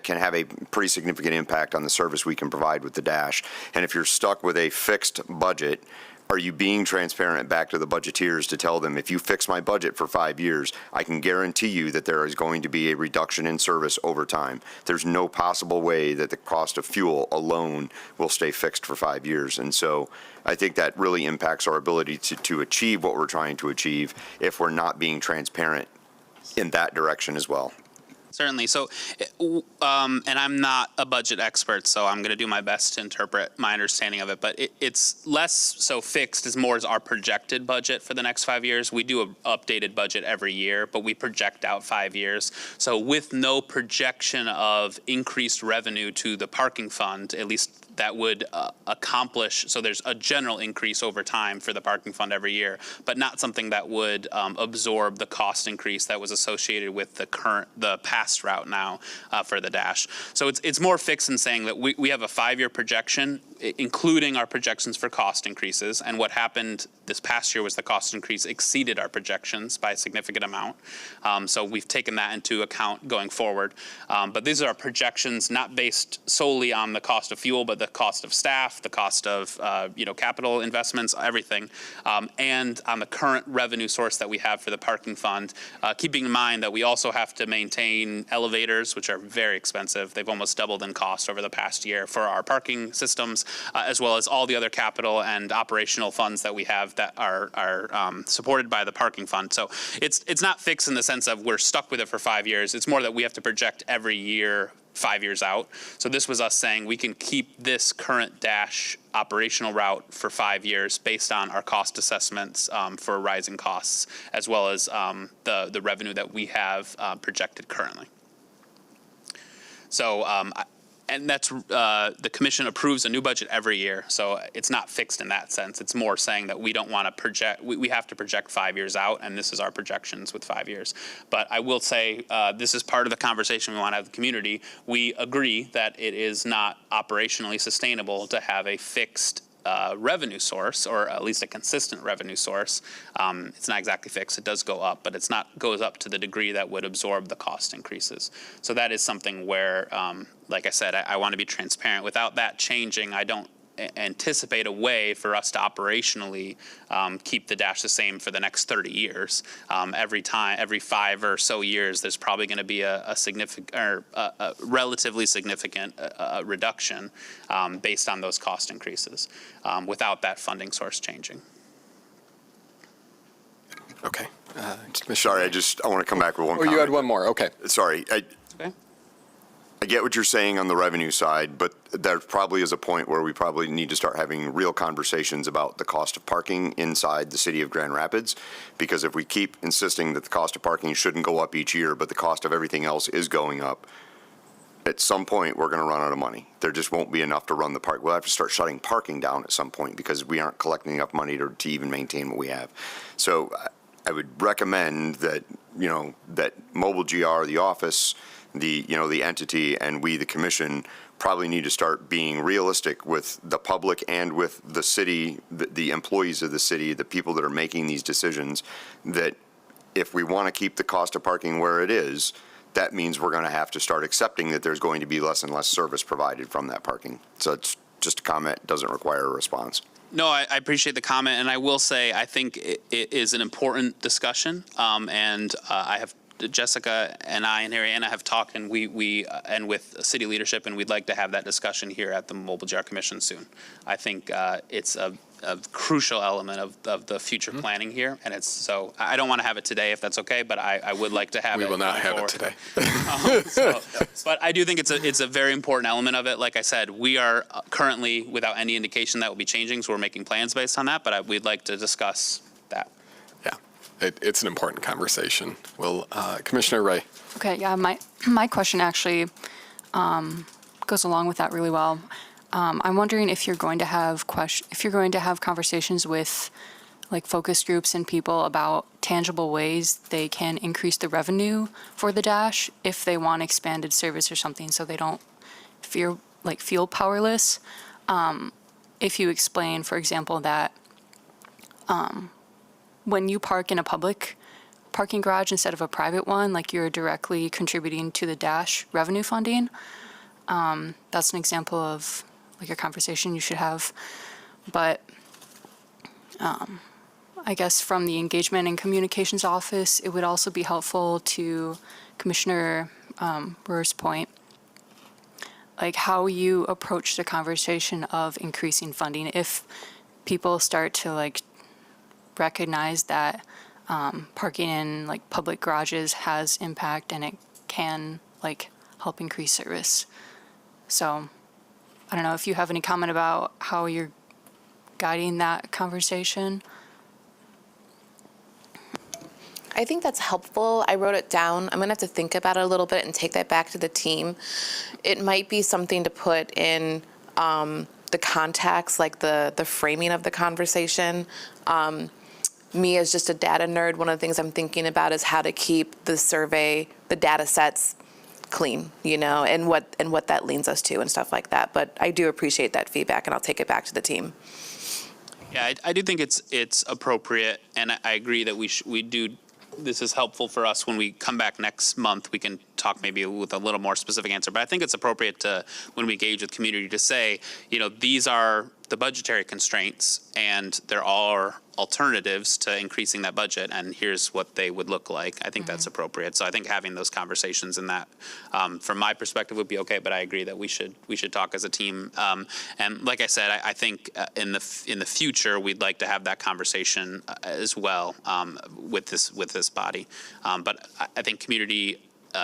can have a pretty significant impact on the service we can provide with the dash. And if you're stuck with a fixed budget, are you being transparent back to the budgeteers to tell them, if you fix my budget for 5 years, I can guarantee you that there is going to be a reduction in service over time. There's no possible way that the cost of fuel alone will stay fixed for 5 years. And so I think that really impacts our ability to achieve what we're trying to achieve if we're not being transparent in that direction as well. Certainly. So, and I'm not a budget expert, so I'm going to do my best to interpret my understanding of it. But it's less so fixed as more as our projected budget for the next 5 years. We do an updated budget every year, but we project out 5 years. So with no projection of increased revenue to the parking fund, at least that would accomplish, so there's a general increase over time for the parking fund every year, but not something that would absorb the cost increase that was associated with the past route now for the Dash. So it's more fixed in saying that we have a 5-year projection, including our projections for cost increases. And what happened this past year was the cost increase exceeded our projections by a significant amount. So we've taken that into account going forward. But these are our projections, not based solely on the cost of fuel, but the cost of staff, the cost of capital investments, everything, and on the current revenue source that we have for the parking fund, keeping in mind that we also have to maintain elevators, which are very expensive. They've almost doubled in cost over the past year for our parking systems, as well as all the other capital and operational funds that we have that are supported by the parking fund. So it's not fixed in the sense of we're stuck with it for 5 years. It's more that we have to project every year 5 years out. So this was us saying we can keep this current Dash operational route for 5 years based on our cost assessments for rising costs, as well as the revenue that we have projected currently. So and that's the commission approves a new budget every year, so it's not fixed in that sense. It's more saying that we don't want to project. We have to project 5 years out, and this is our projections with 5 years. But I will say this is part of the conversation we want to have with the community. We agree that it is not operationally sustainable to have a fixed revenue source, or at least a consistent revenue source. It's not exactly fixed. It does go up, but it's not goes up to the degree that would absorb the cost increases. So that is something where, like I said, I want to be transparent. Without that changing, I don't anticipate a way for us to operationally keep the Dash the same for the next 30 years. Every 5 or so years, there's probably going to be a significant or a relatively significant reduction based on those cost increases without that funding source changing. Okay. Sorry, I want to come back with one comment. You had one more. Okay. Sorry. Okay. I get what you're saying on the revenue side, but there probably is a point where we probably need to start having real conversations about the cost of parking inside the city of Grand Rapids. Because if we keep insisting that the cost of parking shouldn't go up each year, but the cost of everything else is going up, at some point we're going to run out of money. There just won't be enough to run the park. We'll have to start shutting parking down at some point because we aren't collecting enough money to even maintain what we have. So I would recommend that, that Mobile GR, the office, the entity, and we, the commission, probably need to start being realistic with the public and with the city, the employees of the city, the people that are making these decisions, that if we want to keep the cost of parking where it is, that means we're going to have to start accepting that there's going to be less and less service provided from that parking. So it's just a comment, doesn't require a response. No, I appreciate the comment, and I will say I think it is an important discussion, and I have Jessica and I and Ariana have talked, and we and with city leadership, and we'd like to have that discussion here at the Mobile GR Commission soon. I think it's a crucial element of the future planning here, and it's so I don't want to have it today if that's okay, but I would like to have it. We will not have forward. it today. But I do think it's a very important element of it. Like I said, we are currently without any indication that will be changing, so we're making plans based on that. But we'd like to discuss that. Yeah, it's an important conversation. Well, Commissioner Ray. Okay, yeah, my question actually goes along with that really well. I'm wondering if you're going to have conversations with like focus groups and people about tangible ways they can increase the revenue for the Dash if they want expanded service or something, so they don't feel powerless. If you explain, for example, that when you park in a public parking garage instead of a private one, like you're directly contributing to the Dash revenue funding. That's an example of like a conversation you should have. But I guess from the Engagement and Communications Office, it would also be helpful to Commissioner Brewer's point, like how you approach the conversation of increasing funding. If people start to like recognize that parking in like public garages has impact and it can like help increase service. So I don't know if you have any comment about how you're guiding that conversation. I think that's helpful. I wrote it down. I'm going to have to think about it a little bit and take that back to the team. It might be something to put in the context, like the framing of the conversation. Me as just a data nerd, one of the things I'm thinking about is how to keep the survey, the data sets clean, you know, and what that leans us to and stuff like that. But I do appreciate that feedback, and I'll take it back to the team. Yeah, I do think it's appropriate, and I agree that we do. This is helpful for us when we come back next month. We can talk maybe with a little more specific answer, but I think it's appropriate to, when we engage with community, to say, you know, these are the budgetary constraints, and there are alternatives to increasing that budget, and here's what they would look like. I think that's appropriate. So I think having those conversations in that, from my perspective, would be okay. But I agree that we should talk as a team. And like I said, I think in the future we'd like to have that conversation as well with this body. But I think community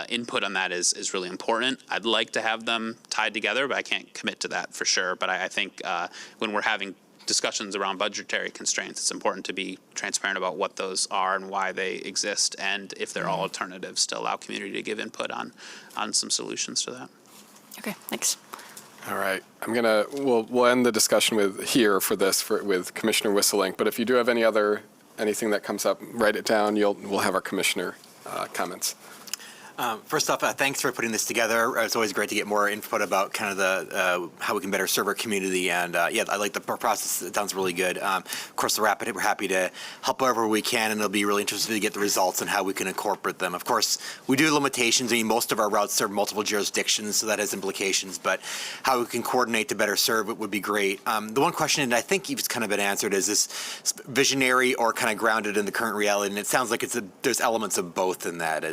input on that is really important. I'd like to have them tied together, but I can't commit to that for sure. But I think when we're having discussions around budgetary constraints, it's important to be transparent about what those are and why they exist, and if there are alternatives, to allow community to give input on some solutions to that. Okay, thanks. All right, we'll end the discussion with Commissioner Wisselink. But if you do have anything that comes up, write it down. We'll have our commissioner comments. First off, thanks for putting this together. It's always great to get more input about kind of the how we can better serve our community. And yeah, I like the process. It sounds really good. Of course, we're happy to help wherever we can, and it'll be really interesting to get the results and how we can incorporate them. Of course, we do have limitations. I mean, most of our routes serve multiple jurisdictions, so that has implications. But how we can coordinate to better serve it would be great. The one question, and I think you've kind of been answered, is this visionary or kind of grounded in the current reality? And it sounds like there's elements of both in that.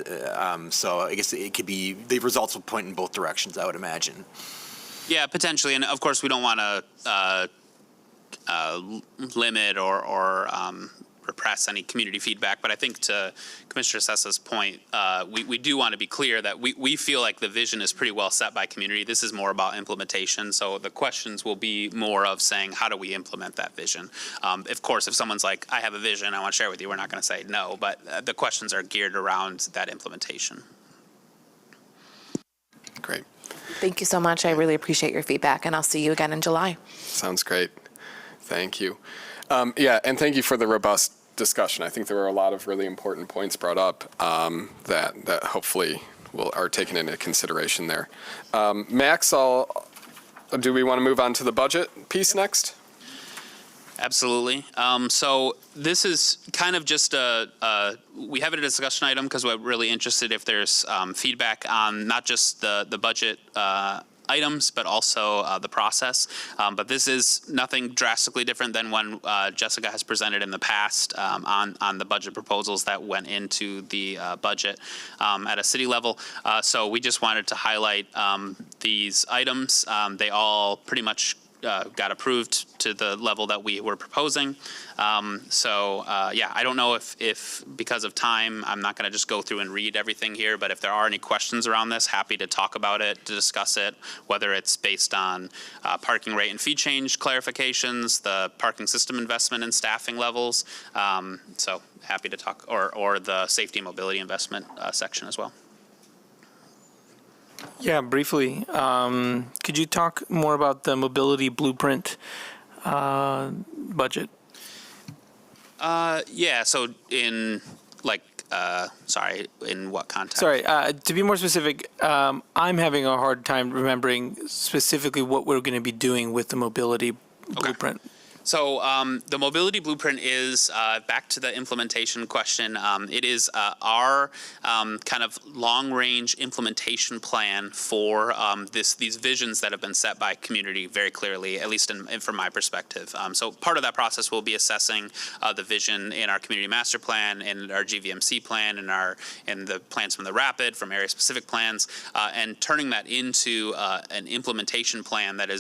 So I guess it could be, the results will point in both directions, I would imagine. Yeah, potentially. And of course, we don't want to limit or repress any community feedback. But I think to Commissioner Sessa's point, we do want to be clear that we feel like the vision is pretty well set by community. This is more about implementation. So the questions will be more of saying, how do we implement that vision? Of course, if someone's like, I have a vision, I want to share with you, we're not going to say no. But the questions are geared around that implementation. Great. Thank you so much. I really appreciate your feedback, and I'll see you again in July. Sounds great. Thank you. Yeah, and thank you for the robust discussion. I think there were a lot of really important points brought up that hopefully are taken into consideration there. Max, do we want to move on to the budget piece next? Absolutely. So this is kind of just we have it a discussion item because we're really interested if there's feedback on not just the budget items, but also the process. But this is nothing drastically different than when Jessica has presented in the past on the budget proposals that went into the budget at a city level. So we just wanted to highlight these items. They all pretty much got approved to the level that we were proposing. Yeah, I don't know if because of time, I'm not going to just go through and read everything here, but if there are any questions around this, happy to talk about it, to discuss it, whether it's based on parking rate and fee change clarifications, the parking system investment and staffing levels. So happy to talk, or the safety and mobility investment section as well. Yeah, briefly. Could you talk more about the mobility blueprint budget? Yeah, so in in what context? Sorry, to be more specific, I'm having a hard time remembering specifically what we're going to be doing with the mobility blueprint. So the mobility blueprint is, back to the implementation question, it is our kind of long-range implementation plan for these visions that have been set by community very clearly, at least from my perspective. So part of that process will be assessing the vision in our community master plan, in our GVMC plan, in the plans from the Rapid, from area-specific plans, and turning that into an implementation plan that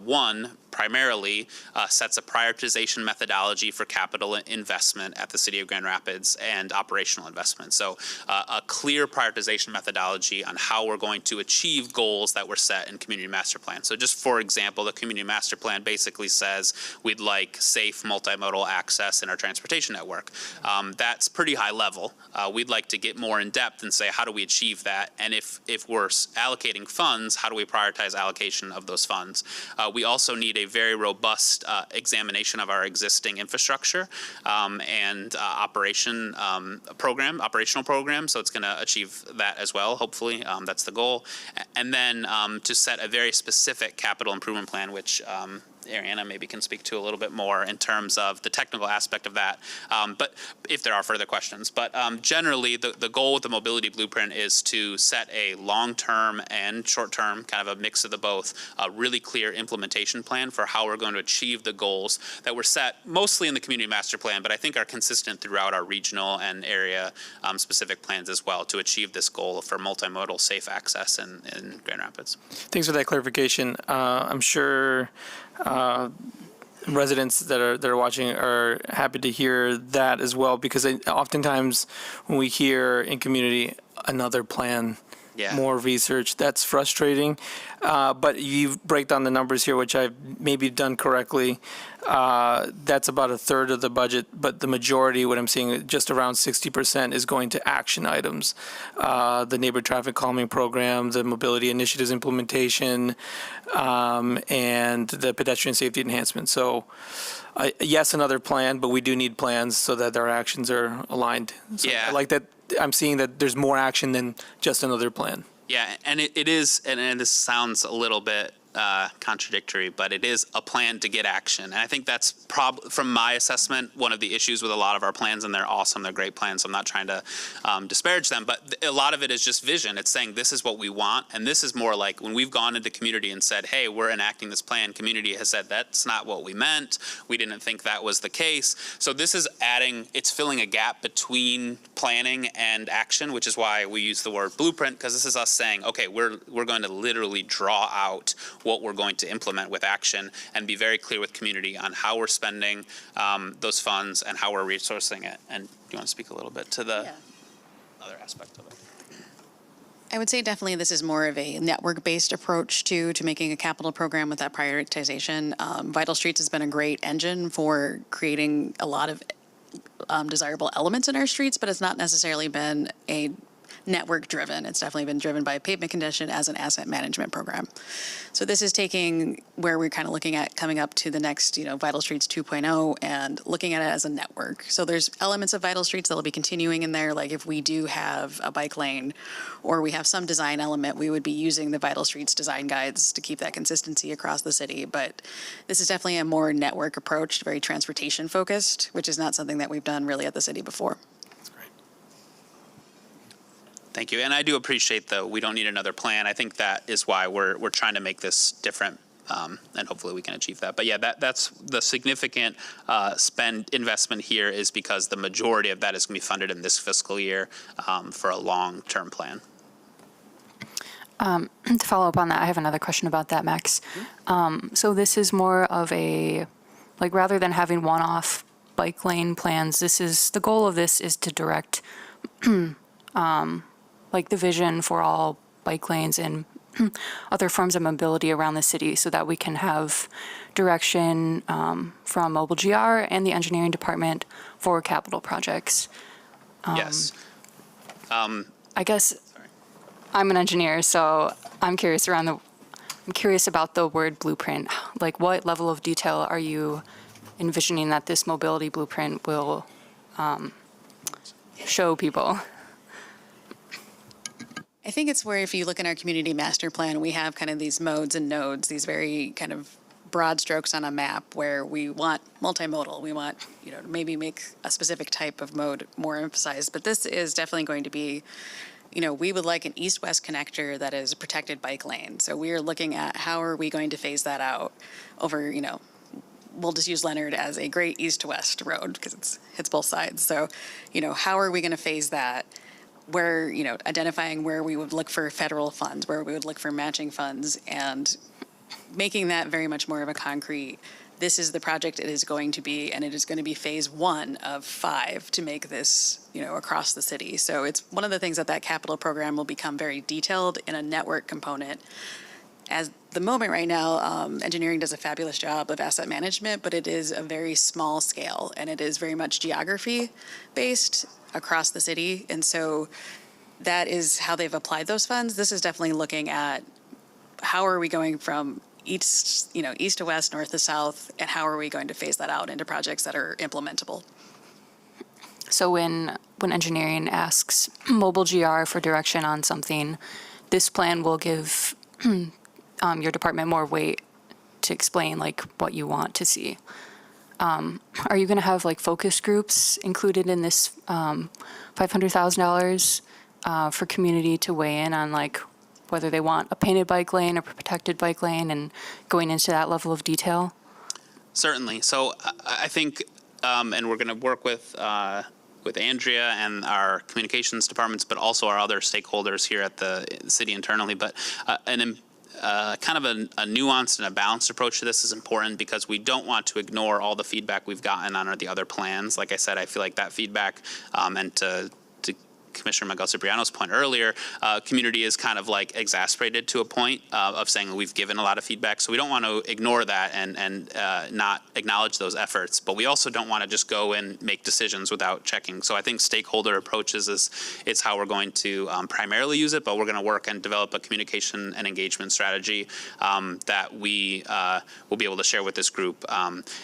one, primarily sets a prioritization methodology for capital investment at the City of Grand Rapids and operational investment. So a clear prioritization methodology on how we're going to achieve goals that were set in Community Master Plan. So just for example, the Community Master Plan basically says we'd like safe multimodal access in our transportation network. That's pretty high level. We'd like to get more in depth and say, how do we achieve that? And if we're allocating funds, how do we prioritize allocation of those funds? We also need a very robust examination of our existing infrastructure and operational program. So it's going to achieve that as well, hopefully. That's the goal. And then to set a very specific capital improvement plan, which Ariana maybe can speak to a little bit more in terms of the technical aspect of that, but if there are further questions. But generally, the goal with the mobility blueprint is to set a long-term and short-term, kind of a mix of the both, a really clear implementation plan for how we're going to achieve the goals that were set mostly in the community master plan, but I think are consistent throughout our regional and area specific plans as well to achieve this goal for multimodal safe access in Grand Rapids. Thanks for that clarification. I'm sure residents that are watching are happy to hear that as well, because oftentimes when we hear in community another plan, more research, that's frustrating. But you break down the numbers here, which I've maybe done correctly. That's about a third of the budget, but the majority, what I'm seeing, just around 60% is going to action items. The neighbor traffic calming program, the mobility initiatives implementation, and the pedestrian safety enhancement. So yes, another plan, but we do need plans so that our actions are aligned. So I like that. I'm seeing that there's more action than just another plan. Yeah, and it is, and this sounds a little bit contradictory, but it is a plan to get action. And I think that's from my assessment, one of the issues with a lot of our plans, and they're awesome, they're great plans, so I'm not trying to disparage them, but a lot of it is just vision. It's saying this is what we want, and this is more like when we've gone into community and said, hey, we're enacting this plan, community has said that's not what we meant, we didn't think that was the case. So this is it's filling a gap between planning and action, which is why we use the word blueprint, because this is us saying, okay, we're going to literally draw out what we're going to implement with action and be very clear with community on how we're spending those funds and how we're resourcing it. And do you want to speak a little bit to the other aspect of it? I would say definitely this is more of a network-based approach to making a capital program with that prioritization. Vital Streets has been a great engine for creating a lot of desirable elements in our streets, but it's not necessarily been a network driven. It's definitely been driven by pavement condition as an asset management program. So this is taking where we're kind of looking at coming up to the next, Vital Streets 2.0 and looking at it as a network. So there's elements of Vital Streets that will be continuing in there. Like if we do have a bike lane or we have some design element, we would be using the Vital Streets design guides to keep that consistency across the city. But this is definitely a more network approach, very transportation focused, which is not something that we've done really at the city before. Thank you. And I do appreciate, though, we don't need another plan. I think that is why we're trying to make this different, and hopefully we can achieve that. But yeah, that's the significant investment here is because the majority of that is going to be funded in this fiscal year for a long-term plan. To follow up on that, I have another question about that, Max. So this is more of a, rather than having one-off bike lane plans, the goal of this is to direct the vision for all bike lanes and other forms of mobility around the city so that we can have direction from Mobile GR and the engineering department for capital projects. Yes. I guess I'm an engineer, so I'm curious about the word blueprint. What level of detail are you envisioning that this mobility blueprint will show people? I think it's where if you look in our community master plan, we have kind of these modes and nodes, these very kind of broad strokes on a map where we want multimodal, we want, to maybe make a specific type of mode more emphasized. But this is definitely going to be, we would like an east-west connector that is a protected bike lane. So we are looking at how are we going to phase that out over, we'll just use Leonard as a great east to west road because it hits both sides. So, how are we going to phase that? Where, identifying where we would look for federal funds, where we would look for matching funds, and making that very much more of a concrete, this is the project it is going to be, and it is going to be phase 1 of 5 to make this, across the city. So it's one of the things that capital program will become very detailed in a network component. As the moment right now, engineering does a fabulous job of asset management, but it is a very small scale, and it is very much geography based across the city. And so that is how they've applied those funds. This is definitely looking at how are we going from east to west, north to south, and how are we going to phase that out into projects that are implementable. So when engineering asks Mobile GR for direction on something, this plan will give your department more weight to explain like what you want to see. Are you going to have like focus groups included in this $500,000 for community to weigh in on like whether they want a painted bike lane or protected bike lane and going into that level of detail? Certainly. So I think, and we're going to work with Andrea and our communications departments, but also our other stakeholders here at the city internally. But kind of a nuanced and a balanced approach to this is important because we don't want to ignore all the feedback we've gotten on the other plans. Like I said, I feel like that feedback, and to Commissioner Miguel Cipriano's point earlier, community is kind of like exasperated to a point of saying that we've given a lot of feedback. So we don't want to ignore that and not acknowledge those efforts. But we also don't want to just go and make decisions without checking. So I think stakeholder approaches is how we're going to primarily use it. But we're going to work and develop a communication and engagement strategy that we will be able to share with this group.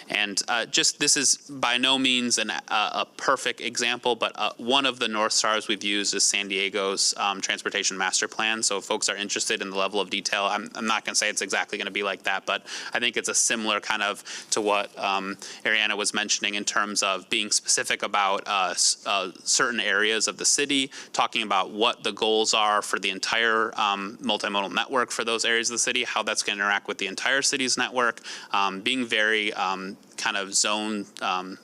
This is by no means a perfect example, but one of the North Stars we've used is San Diego's transportation master plan. So if folks are interested in the level of detail, I'm not going to say it's exactly going to be like that, but I think it's a similar kind of to what Ariana was mentioning in terms of being specific about certain areas of the city, talking about what the goals are for the entire multimodal network for those areas of the city, how that's going to interact with the entire city's network, being very kind of zone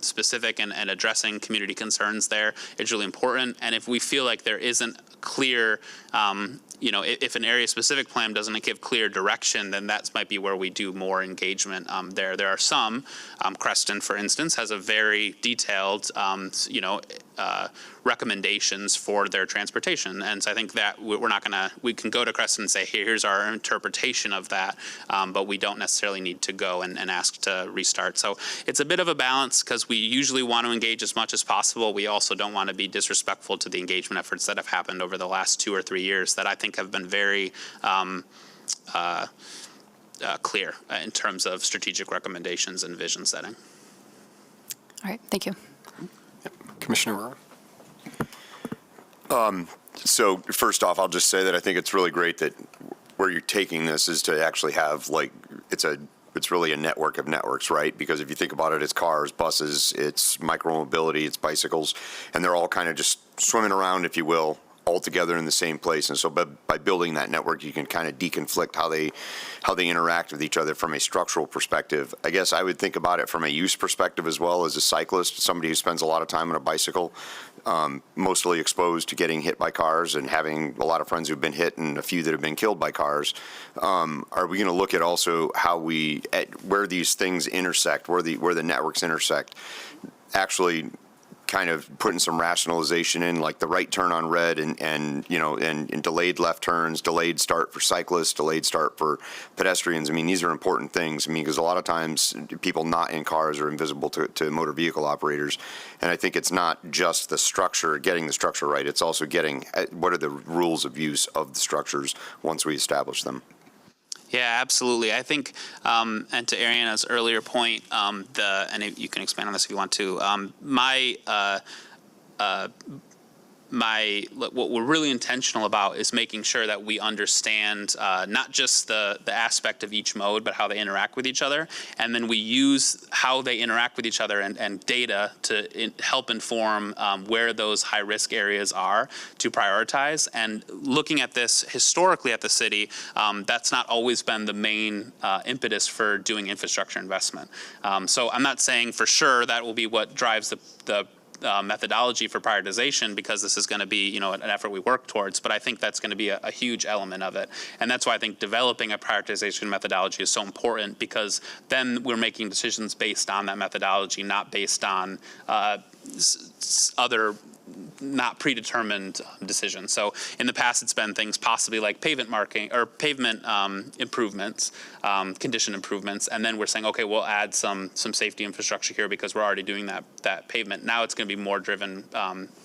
specific and addressing community concerns there is really important. And if we feel like there isn't clear, if an area specific plan doesn't give clear direction, then that might be where we do more engagement there. There are some, Creston, for instance, has a very detailed, recommendations for their transportation. And so I think that we can go to Creston and say, hey, here's our interpretation of that, but we don't necessarily need to go and ask to restart. So it's a bit of a balance because we usually want to engage as much as possible. We also don't want to be disrespectful to the engagement efforts that have happened over the last 2 or 3 years that I think have been very clear in terms of strategic recommendations and vision setting. All right, thank you. Commissioner Rohr. So first off, I'll just say that I think it's really great that where you're taking this is to actually have it's really a network of networks, right? Because if you think about it, it's cars, buses, it's micromobility, it's bicycles, and they're all kind of just swimming around, if you will, all together in the same place. And so by building that network, you can kind of deconflict how they interact with each other from a structural perspective. I guess I would think about it from a use perspective as well. As a cyclist, somebody who spends a lot of time on a bicycle, mostly exposed to getting hit by cars and having a lot of friends who've been hit and a few that have been killed by cars. Are we going to look at also how where these things intersect, where the networks intersect, actually kind of putting some rationalization in, like the right turn on red and delayed left turns, delayed start for cyclists, delayed start for pedestrians. I mean, these are important things. I mean, because a lot of times people not in cars are invisible to motor vehicle operators. And I think it's not just the structure, getting the structure right. It's also getting what are the rules of use of the structures once we establish them. Yeah, absolutely. I think, and to Ariana's earlier point, and you can expand on this if you want to, my what we're really intentional about is making sure that we understand not just the aspect of each mode, but how they interact with each other. And then we use how they interact with each other and data to help inform where those high-risk areas are to prioritize. And looking at this historically at the city, that's not always been the main impetus for doing infrastructure investment. So I'm not saying for sure that will be what drives the methodology for prioritization, because this is going to be, an effort we work towards. But I think that's going to be a huge element of it. And that's why I think developing a prioritization methodology is so important, because then we're making decisions based on that methodology, not based on other not predetermined decisions. So in the past, it's been things possibly like pavement marking or pavement improvements, condition improvements, and then we're saying, okay, we'll add some safety infrastructure here because we're already doing that pavement. Now it's going to be more driven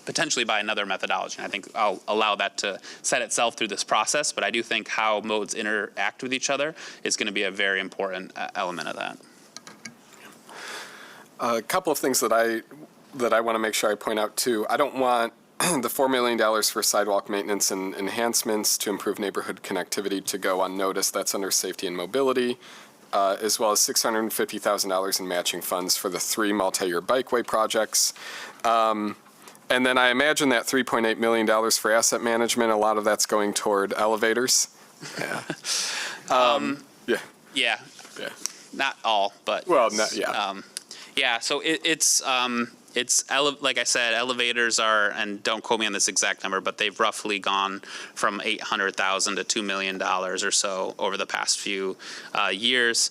potentially by another methodology. And I think I'll allow that to set itself through this process, but I do think how modes interact with each other is going to be a very important element of that. A couple of things that I want to make sure I point out too. I don't want the $4 million for sidewalk maintenance and enhancements to improve neighborhood connectivity to go unnoticed. That's under safety and mobility, as well as $650,000 in matching funds for the 3 multi-year bikeway projects. And then I imagine that $3.8 million for asset management, a lot of that's going toward elevators. Yeah. Yeah. Yeah. Yeah. Not all, but Well, not, yeah. yeah. So it's like I said, elevators are, and don't quote me on this exact number, but they've roughly gone from $800,000 to $2 million or so over the past few years.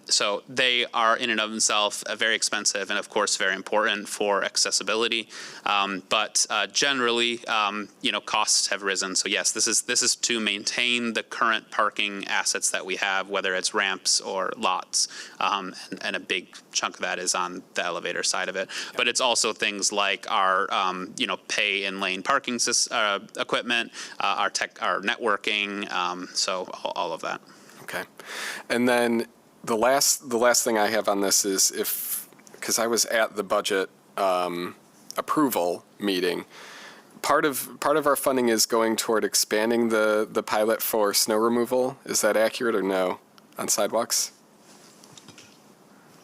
So they are in and of themselves very expensive and of course very important for accessibility. But generally, costs have risen. So yes, this is to maintain the current parking assets that we have, whether it's ramps or lots, and a big chunk of that is on the elevator side of it. But it's also things like our, pay in lane parking equipment, our networking, so all of that. Okay. And then the last thing I have on this is because I was at the budget approval meeting, part of our funding is going toward expanding the pilot for snow removal. Is that accurate or no on sidewalks?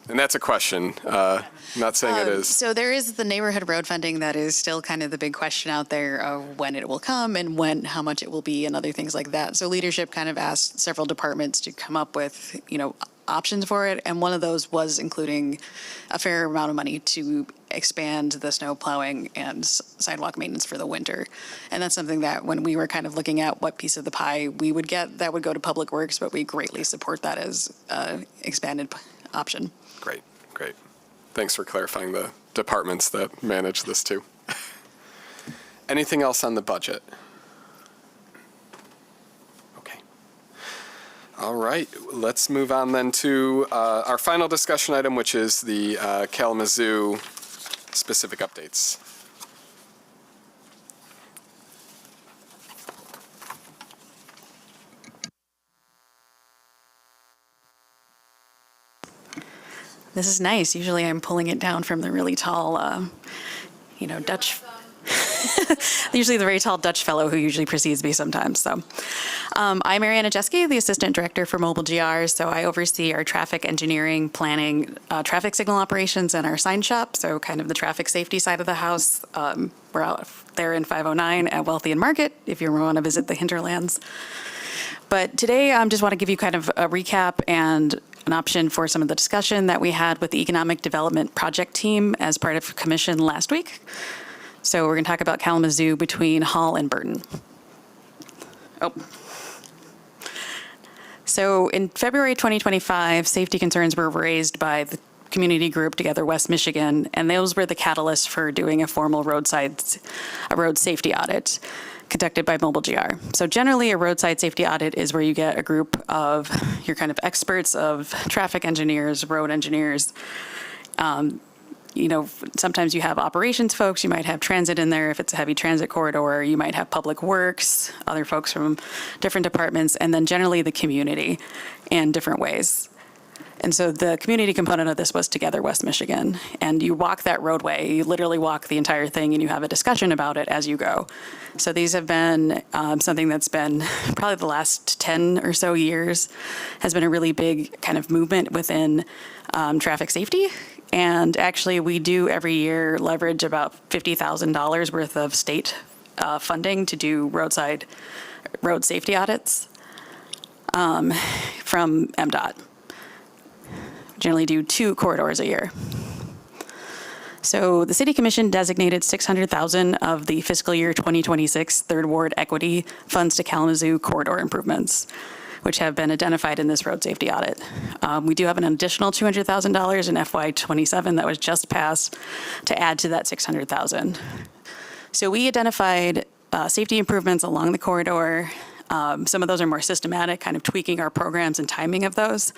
And that's a question. Not saying it is. So there is the neighborhood road funding that is still kind of the big question out there of when it will come and how much it will be and other things like that. So leadership kind of asked several departments to come up with, options for it. And one of those was including a fair amount of money to expand the snow plowing and sidewalk maintenance for the winter. And that's something that when we were kind of looking at what piece of the pie we would get, that would go to Public Works, but we greatly support that as an expanded option. Great. Thanks for clarifying the departments that manage this too. Anything else on the budget? Okay. All right, let's move on then to our final discussion item, which is the Kalamazoo specific updates. This is nice. Usually I'm pulling it down from the really tall, Dutch. Usually the very tall Dutch fellow who usually precedes me sometimes. So I'm Mariana Jeske, the Assistant Director for Mobile GR. So I oversee our traffic engineering, planning, traffic signal operations, and our sign shop. So kind of the traffic safety side of the house. We're out there in 509 at Wealthy and Market if you want to visit the hinterlands. But today I just want to give you kind of a recap and an option for some of the discussion that we had with the Economic Development Project Team as part of commission last week. So we're going to talk about Kalamazoo between Hall and Burton. So in February 2025, safety concerns were raised by the community group Together West Michigan, and those were the catalyst for doing a formal road safety audit conducted by Mobile GR. So generally, a roadside safety audit is where you get a group of your kind of experts of traffic engineers, road engineers. Sometimes you have operations folks, you might have transit in there if it's a heavy transit corridor, you might have public works, other folks from different departments, and then generally the community in different ways. And so the community component of this was Together West Michigan. And you walk that roadway, you literally walk the entire thing, and you have a discussion about it as you go. So these have been something that's been probably the last 10 or so years has been a really big kind of movement within traffic safety. And actually, we do every year leverage about $50,000 worth of state funding to do road safety audits from MDOT. Generally do 2 corridors a year. So the City Commission designated $600,000 of the fiscal year 2026 Third Ward equity funds to Kalamazoo corridor improvements, which have been identified in this road safety audit. We do have an additional $200,000 in FY27 that was just passed to add to that $600,000. So we identified safety improvements along the corridor. Some of those are more systematic, kind of tweaking our programs and timing of those.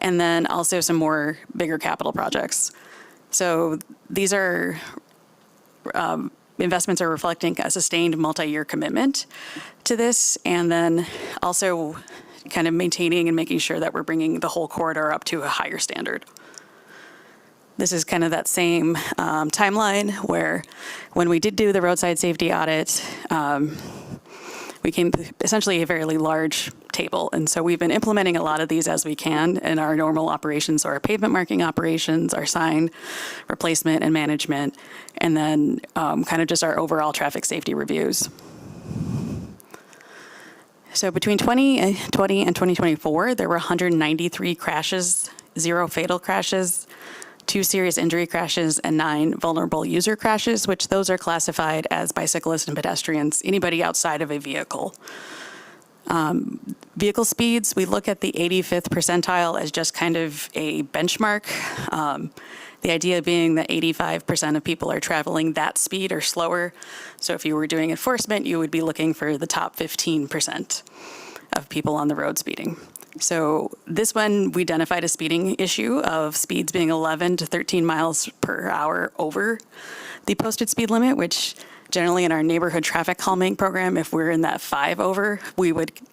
And then also some more bigger capital projects. So these are investments are reflecting a sustained multi-year commitment to this, and then also kind of maintaining and making sure that we're bringing the whole corridor up to a higher standard. This is kind of that same timeline where when we did do the roadside safety audit, we came to essentially a fairly large table. And so we've been implementing a lot of these as we can in our normal operations, so our pavement marking operations, our sign replacement and management, and then kind of just our overall traffic safety reviews. So between 2020 and 2024, there were 193 crashes, 0 fatal crashes, 2 serious injury crashes, and 9 vulnerable user crashes, which those are classified as bicyclists and pedestrians, anybody outside of a vehicle. Vehicle speeds, we look at the 85th percentile as just kind of a benchmark. The idea being that 85% of people are traveling that speed or slower. So if you were doing enforcement, you would be looking for the top 15% of people on the road speeding. So this one, we identified a speeding issue of speeds being 11 to 13 miles per hour over the posted speed limit, which generally in our neighborhood traffic calming program, if we're in that 5 over,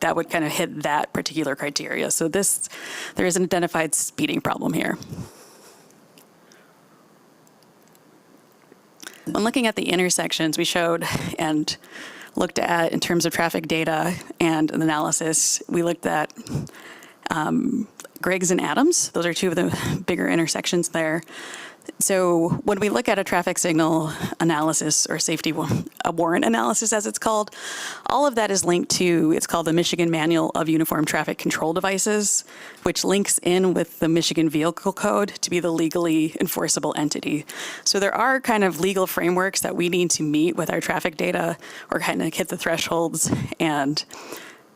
that would kind of hit that particular criteria. So there is an identified speeding problem here. When looking at the intersections we showed and looked at in terms of traffic data and analysis, we looked at Griggs and Adams. Those are 2 of the bigger intersections there. So when we look at a traffic signal analysis or safety warrant analysis, as it's called, all of that is linked to, it's called the Michigan Manual of Uniform Traffic Control Devices, which links in with the Michigan Vehicle Code to be the legally enforceable entity. So there are kind of legal frameworks that we need to meet with our traffic data or kind of hit the thresholds, and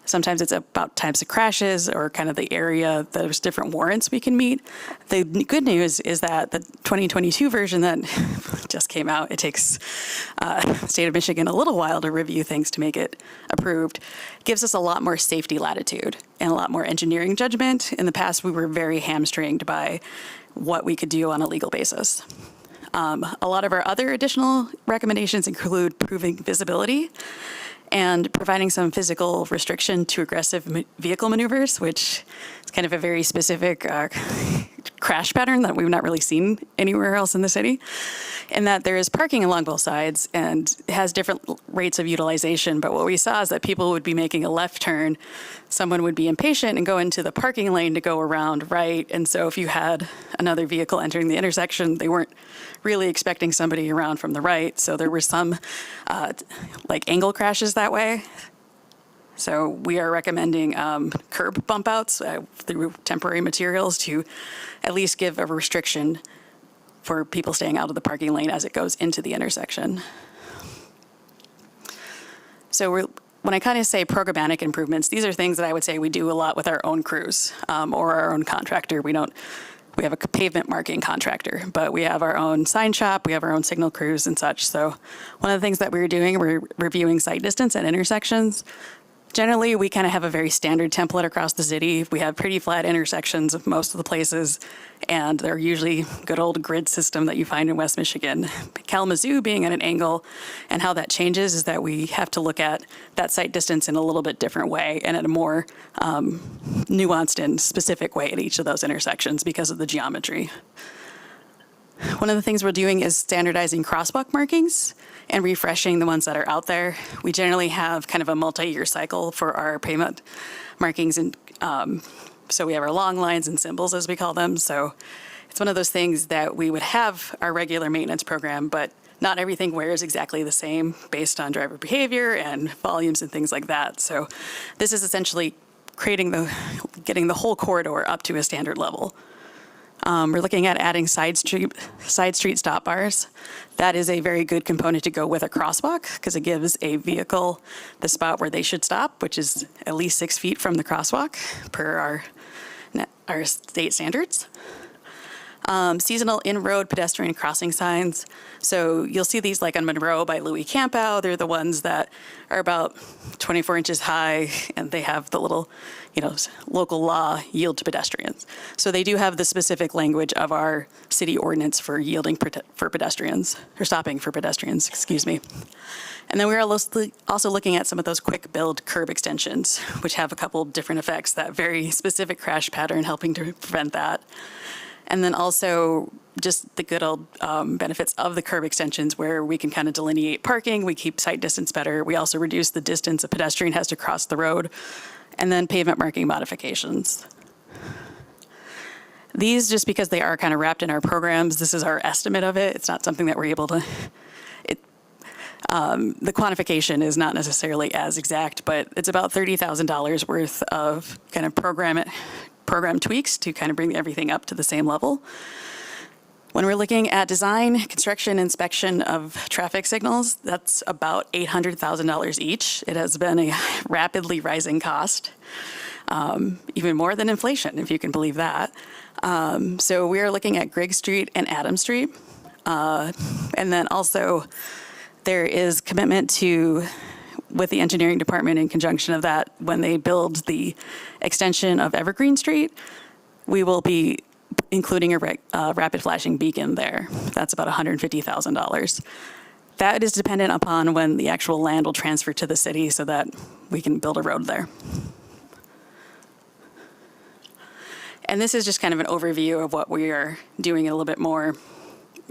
sometimes it's about types of crashes or kind of the area. There's different warrants we can meet. The good news is that the 2022 version that just came out, it takes the state of Michigan a little while to review things to make it approved, gives us a lot more safety latitude and a lot more engineering judgment. In the past, we were very hamstringed by what we could do on a legal basis. A lot of our other additional recommendations include improving visibility and providing some physical restriction to aggressive vehicle maneuvers, which is kind of a very specific crash pattern that we've not really seen anywhere else in the city. And that there is parking along both sides and it has different rates of utilization. But what we saw is that people would be making a left turn, someone would be impatient and go into the parking lane to go around right. And so if you had another vehicle entering the intersection, they weren't really expecting somebody around from the right. So there were some like angle crashes that way. So we are recommending curb bump outs through temporary materials to at least give a restriction for people staying out of the parking lane as it goes into the intersection. So when I kind of say programmatic improvements, these are things that I would say we do a lot with our own crews or our own contractor. We have a pavement marking contractor, but we have our own sign shop, we have our own signal crews and such. So one of the things that we're doing, we're reviewing sight distance at intersections Generally, we kind of have a very standard template across the city. We have pretty flat intersections of most of the places, and they're usually good old grid system that you find in West Michigan. Kalamazoo being at an angle, and how that changes is that we have to look at that site distance in a little bit different way and in a more nuanced and specific way at each of those intersections because of the geometry. One of the things we're doing is standardizing crosswalk markings and refreshing the ones that are out there. We generally have kind of a multi-year cycle for our pavement markings, and so we have our long lines and symbols, as we call them. So it's one of those things that we would have our regular maintenance program, but not everything wears exactly the same based on driver behavior and volumes and things like that. So this is essentially getting the whole corridor up to a standard level. We're looking at adding side street stop bars. That is a very good component to go with a crosswalk because it gives a vehicle the spot where they should stop, which is at least 6 feet from the crosswalk per our state standards. Seasonal in-road pedestrian crossing signs. So you'll see these like on Monroe by Louis Campow. They're the ones that are about 24 inches high, and they have the little, local law yield to pedestrians. So they do have the specific language of our city ordinance for yielding for pedestrians, or stopping for pedestrians, excuse me. And then we're also looking at some of those quick build curb extensions, which have a couple different effects, that very specific crash pattern helping to prevent that. And then also just the good old benefits of the curb extensions where we can kind of delineate parking, we keep sight distance better, we also reduce the distance a pedestrian has to cross the road, and then pavement marking modifications. These, just because they are kind of wrapped in our programs, this is our estimate of it. It's not something that we're able to, the quantification is not necessarily as exact, but it's about $30,000 worth of kind of program tweaks to kind of bring everything up to the same level. When we're looking at design, construction, inspection of traffic signals, that's about $800,000 each. It has been a rapidly rising cost, even more than inflation, if you can believe that. So we are looking at Griggs Street and Adams Street. And then also there is commitment to, with the engineering department in conjunction of that, when they build the extension of Evergreen Street, we will be including a rapid flashing beacon there. That's about $150,000. That is dependent upon when the actual land will transfer to the city so that we can build a road there. And this is just kind of an overview of what we are doing a little bit more,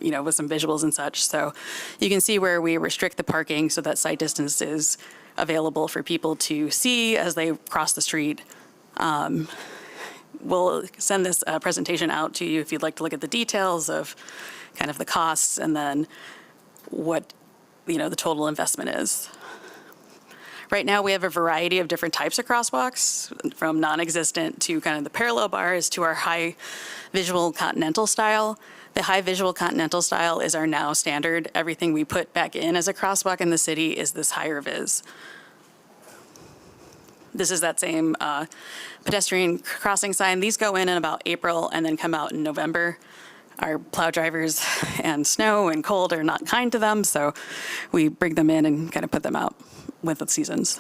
with some visuals and such. So you can see where we restrict the parking so that sight distance is available for people to see as they cross the street. We'll send this presentation out to you if you'd like to look at the details of kind of the costs and then what, the total investment is. Right now, we have a variety of different types of crosswalks, from non-existent to kind of the parallel bars to our high visual continental style. The high visual continental style is our now standard. Everything we put back in as a crosswalk in the city is this higher vis. This is that same pedestrian crossing sign. These go in about April and then come out in November. Our plow drivers and snow and cold are not kind to them, so we bring them in and kind of put them out with the seasons.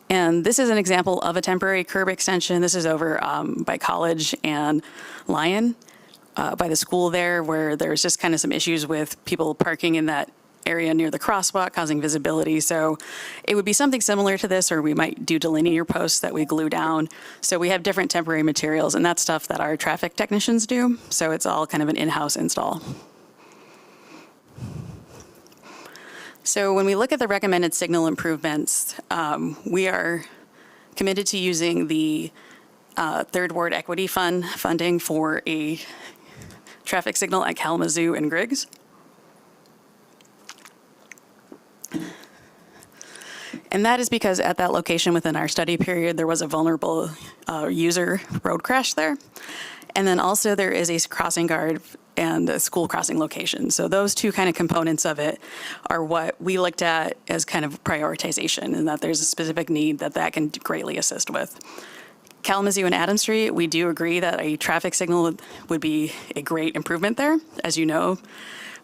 And this is an example of a temporary curb extension. This is over by College and Lyon, by the school there, where there's just kind of some issues with people parking in that area near the crosswalk, causing visibility. So it would be something similar to this, or we might do delineator posts that we glue down. So we have different temporary materials, and that's stuff that our traffic technicians do. So it's all kind of an in-house install. So when we look at the recommended signal improvements, we are committed to using the Third Ward Equity Fund funding for a traffic signal at Kalamazoo and Griggs. And that is because at that location within our study period, there was a vulnerable user road crash there. And then also there is a crossing guard and a school crossing location. So those two kind of components of it are what we looked at as kind of prioritization, and that there's a specific need that can greatly assist with. Kalamazoo and Adams Street, we do agree that a traffic signal would be a great improvement there. As you know,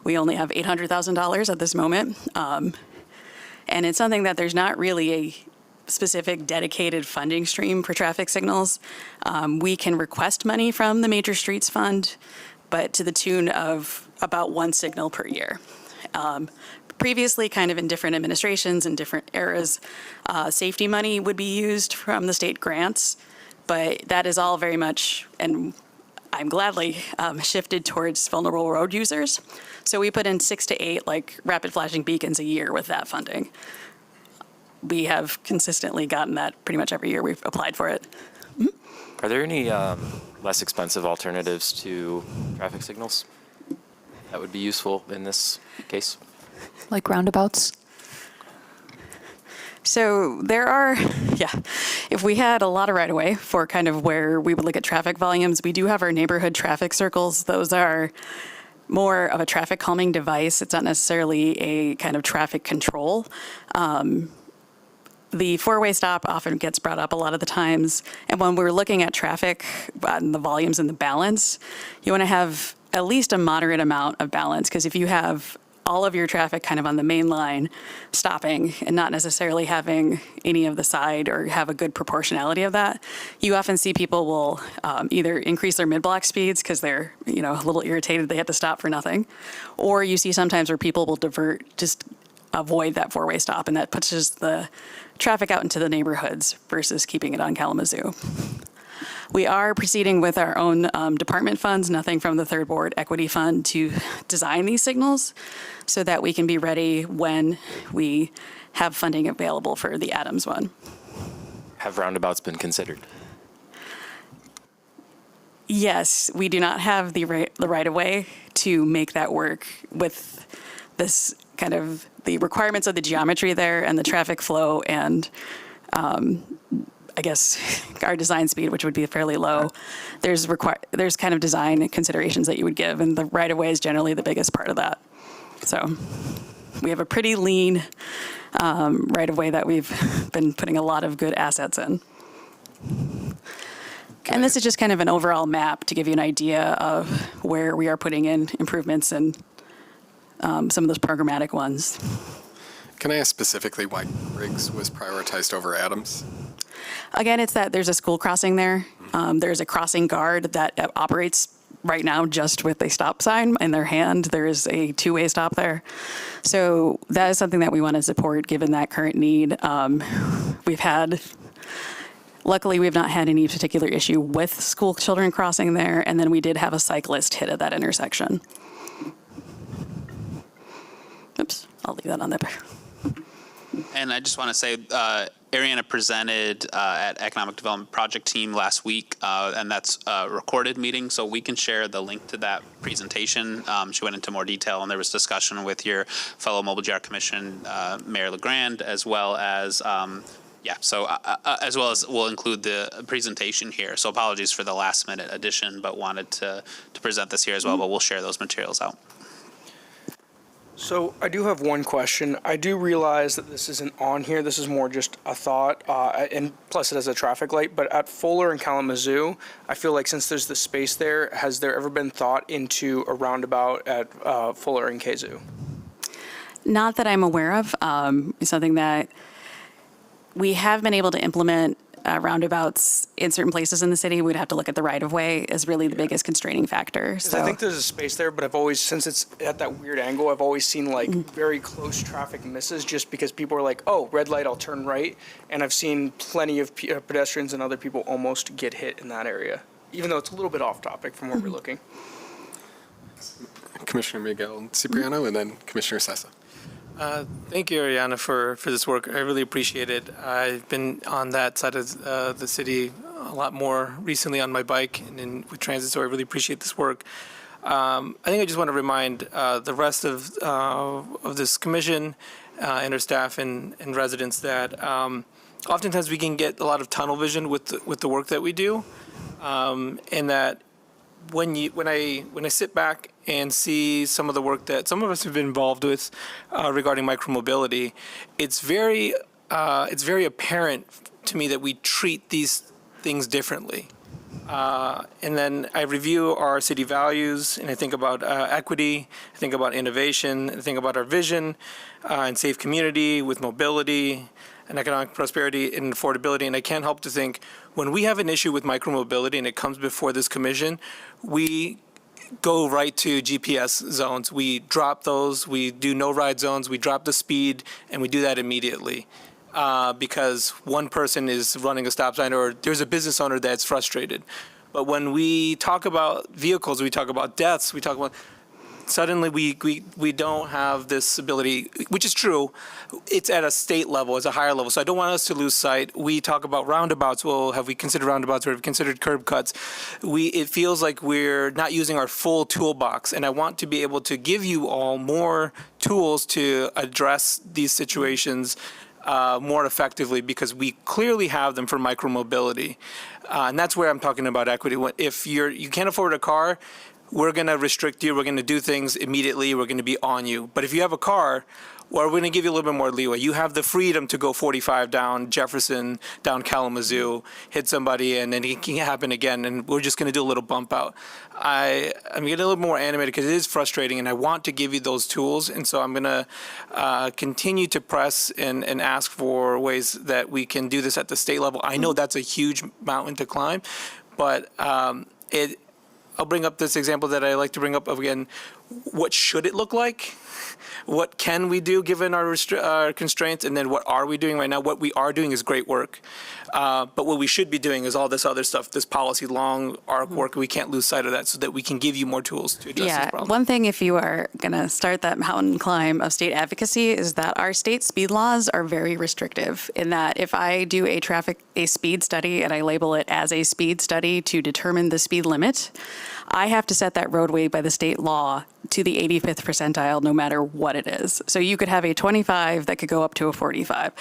we only have $800,000 at this moment. And it's something that there's not really a specific dedicated funding stream for traffic signals. We can request money from the Major Streets Fund, but to the tune of about 1 signal per year. Previously, kind of in different administrations and different eras, safety money would be used from the state grants, but that is all very much, and I'm gladly shifted towards vulnerable road users. So we put in 6 to 8 like rapid flashing beacons a year with that funding. We have consistently gotten that pretty much every year we've applied for it. Are there any less expensive alternatives to traffic signals that would be useful in this case? Like roundabouts? So there are, if we had a lot of right-of-way for kind of where we would look at traffic volumes, we do have our neighborhood traffic circles. Those are more of a traffic calming device. It's not necessarily a kind of traffic control. The four-way stop often gets brought up a lot of the times. And when we're looking at traffic and the volumes and the balance, you want to have at least a moderate amount of balance, because if you have all of your traffic kind of on the main line stopping and not necessarily having any of the side or have a good proportionality of that, you often see people will either increase their mid-block speeds because they're, a little irritated they had to stop for nothing, or you see sometimes where people will divert, just avoid that four-way stop, and that pushes the traffic out into the neighborhoods versus keeping it on Kalamazoo. We are proceeding with our own department funds, nothing from the Third Ward Equity Fund, to design these signals so that we can be ready when we have funding available for the Adams one. Have roundabouts been considered? Yes, we do not have the right-of-way to make that work with this kind of the requirements of the geometry there and the traffic flow and I guess our design speed, which would be fairly low. There's kind of design considerations that you would give, and the right-of-way is generally the biggest part of that. So we have a pretty lean right-of-way that we've been putting a lot of good assets in. And this is just kind of an overall map to give you an idea of where we are putting in improvements and some of those programmatic ones. Can I ask specifically why Griggs was prioritized over Adams? Again, it's that there's a school crossing there. There's a crossing guard that operates right now just with a stop sign in their hand. There is a two-way stop there. So that is something that we want to support given that current need. Luckily, we've not had any particular issue with school children crossing there, and then we did have a cyclist hit at that intersection. Oops, I'll leave that on there. And I just want to say, Ariana presented at Economic Development Project Team last week, and that's a recorded meeting, so we can share the link to that presentation. She went into more detail, and there was discussion with your fellow Mobile GR Commission, Mayor LeGrand, as well as, as well as we'll include the presentation here. So apologies for the last minute addition, but wanted to present this here as well, but we'll share those materials out. So I do have one question. I do realize that this isn't on here. This is more just a thought, and plus it has a traffic light. But at Fuller and Kalamazoo, I feel like since there's the space there, has there ever been thought into a roundabout at Fuller and Kazoo? Not that I'm aware of. It's something that we have been able to implement roundabouts in certain places in the city. We'd have to look at the right-of-way as really the biggest constraining factor. So I think there's a space there, but I've always, since it's at that weird angle, I've always seen like very close traffic misses just because people are like, oh, red light, I'll turn right. And I've seen plenty of pedestrians and other people almost get hit in that area, even though it's a little bit off topic from where we're looking. Commissioner Miguel Cipriano and then Commissioner Sessa. Thank you, Ariana, for this work. I really appreciate it. I've been on that side of the city a lot more recently on my bike and with transit, so I really appreciate this work. I think I just want to remind the rest of this commission and our staff and residents that oftentimes we can get a lot of tunnel vision with the work that we do, and that when I sit back and see some of the work that some of us have been involved with regarding micromobility, it's very apparent to me that we treat these things differently. And then I review our city values, and I think about equity, I think about innovation, I think about our vision and safe community with mobility and economic prosperity and affordability. And I can't help to think, when we have an issue with micromobility and it comes before this commission, we go right to GPS zones. We drop those, we do no ride zones, we drop the speed, and we do that immediately. Because one person is running a stop sign or there's a business owner that's frustrated. But when we talk about vehicles, we talk about deaths, we talk about, suddenly we don't have this ability, which is true. It's at a state level, it's a higher level. So I don't want us to lose sight. We talk about roundabouts. Well, have we considered roundabouts or have we considered curb cuts? It feels like we're not using our full toolbox. And I want to be able to give you all more tools to address these situations more effectively, because we clearly have them for micromobility. And that's where I'm talking about equity. If you can't afford a car, we're going to restrict you. We're going to do things immediately. We're going to be on you. But if you have a car, well, we're going to give you a little bit more leeway. You have the freedom to go 45 down Jefferson, down Kalamazoo, hit somebody, and then it can happen again. And we're just going to do a little bump out. I'm getting a little more animated because it is frustrating, and I want to give you those tools. And so I'm going to continue to press and ask for ways that we can do this at the state level. I know that's a huge mountain to climb, but I'll bring up this example that I like to bring up again. What should it look like? What can we do given our constraints? And then what are we doing right now? What we are doing is great work. But what we should be doing is all this other stuff, this policy, long arc work. We can't lose sight of that so that we can give you more tools to address this problem. One thing, if you are going to start that mountain climb of state advocacy, is that our state speed laws are very restrictive in that if I do a speed study and I label it as a speed study to determine the speed limit, I have to set that roadway by the state law to the 85th percentile, no matter what it is. So you could have a 25 that could go up to a 45.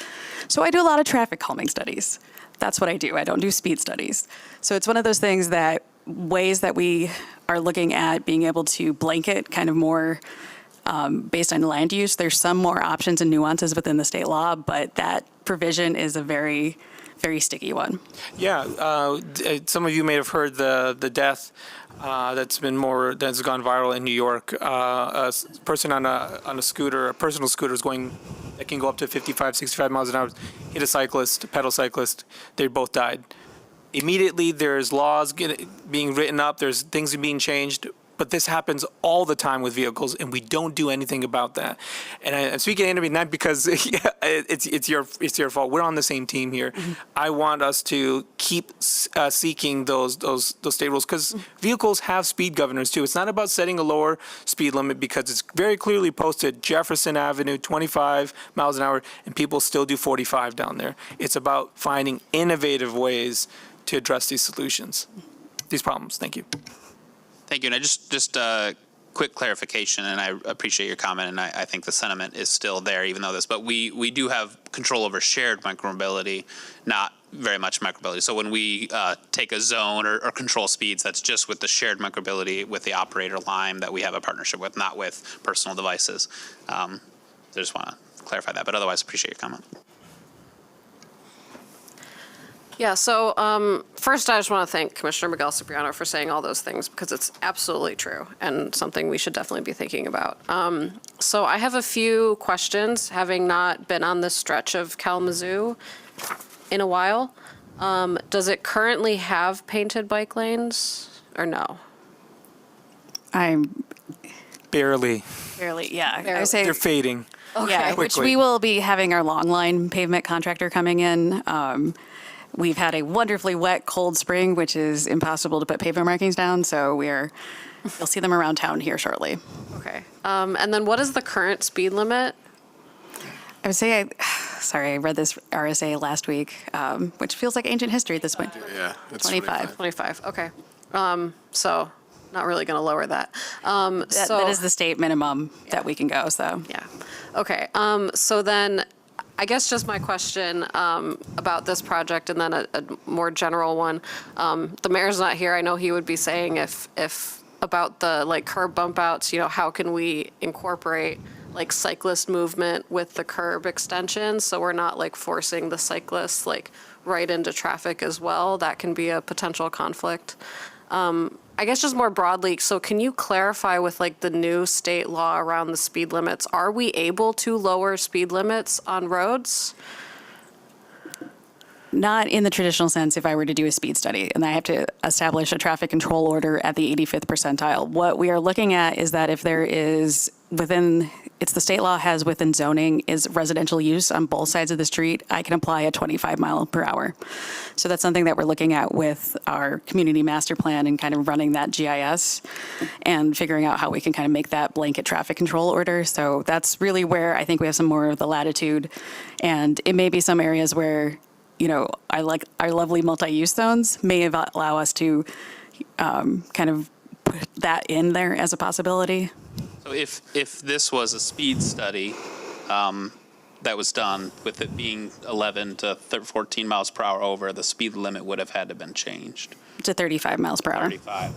So I do a lot of traffic calming studies. That's what I do. I don't do speed studies. So it's one of those things that ways that we are looking at being able to blanket kind of more based on land use. There's some more options and nuances within the state law, but that provision is a very, very sticky one. Yeah, some of you may have heard the death that's gone viral in New York. A person on a scooter, a personal scooter, that can go up to 55, 65 miles an hour, hit a pedal cyclist. They both died. Immediately, there's laws being written up. There's things being changed. But this happens all the time with vehicles, and we don't do anything about that. And I'm speaking to Andy not because it's your fault. We're on the same team here. Mm-hmm. I want us to keep seeking those state rules, because vehicles have speed governors too. It's not about setting a lower speed limit, because it's very clearly posted Jefferson Avenue 25 miles an hour, and people still do 45 down there. It's about finding innovative ways to address these problems. Thank you. Thank you. And I just quick clarification, and I appreciate your comment, and I think the sentiment is still there, even though but we do have control over shared micromobility, not very much micromobility. So when we take a zone or control speeds, that's just with the shared micromobility with the operator Lime that we have a partnership with, not with personal devices. I just want to clarify that, but otherwise appreciate your comment. Yeah, so first I just want to thank Commissioner Miguel Cipriano for saying all those things, because it's absolutely true and something we should definitely be thinking about. So I have a few questions, having not been on this stretch of Kalamazoo in a while. Does it currently have painted bike lanes or no? I'm Barely. yeah. Barely. I would say They're fading. Yeah, which Quickly. we will be having our long line pavement contractor coming in. We've had a wonderfully wet, cold spring, which is impossible to put pavement markings down. So you'll see them around town here shortly. Okay. And then what is the current speed limit? I would say, I read this RSA last week, which feels like ancient history at this point. Yeah, it's 25. 25, okay. So not really going to lower that. That is the state minimum that we can go, so. Yeah. Okay. So then I guess just my question about this project, and then a more general one. The mayor's not here. I know he would be saying if about the curb bump outs, how can we incorporate cyclist movement with the curb extension, so we're not forcing the cyclists right into traffic as well. That can be a potential conflict. I guess just more broadly, so can you clarify with like the new state law around the speed limits, are we able to lower speed limits on roads? Not in the traditional sense if I were to do a speed study and I have to establish a traffic control order at the 85th percentile. What we are looking at is that if there is it's the state law has within zoning is residential use on both sides of the street, I can apply a 25 mile per hour. So that's something that we're looking at with our community master plan and kind of running that GIS and figuring out how we can kind of make that blanket traffic control order. So that's really where I think we have some more of the latitude. And it may be some areas where, you know, I like our lovely multi-use zones may allow us to kind of put that in there as a possibility. So if this was a speed study that was done with it being 11 to 14 miles per hour over, the speed limit would have had to been changed. To 35 miles per hour. 35.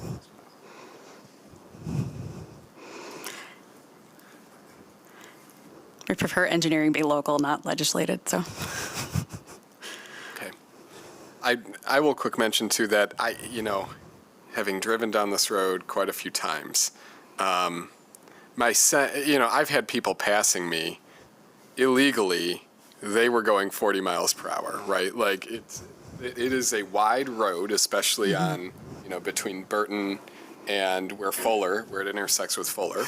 We prefer engineering be local, not legislated, so. Okay. I will quick mention too that having driven down this road quite a few times, I've had people passing me illegally. They were going 40 miles per hour, right? Like it is a wide road, especially on, between Burton and where it intersects with Fuller.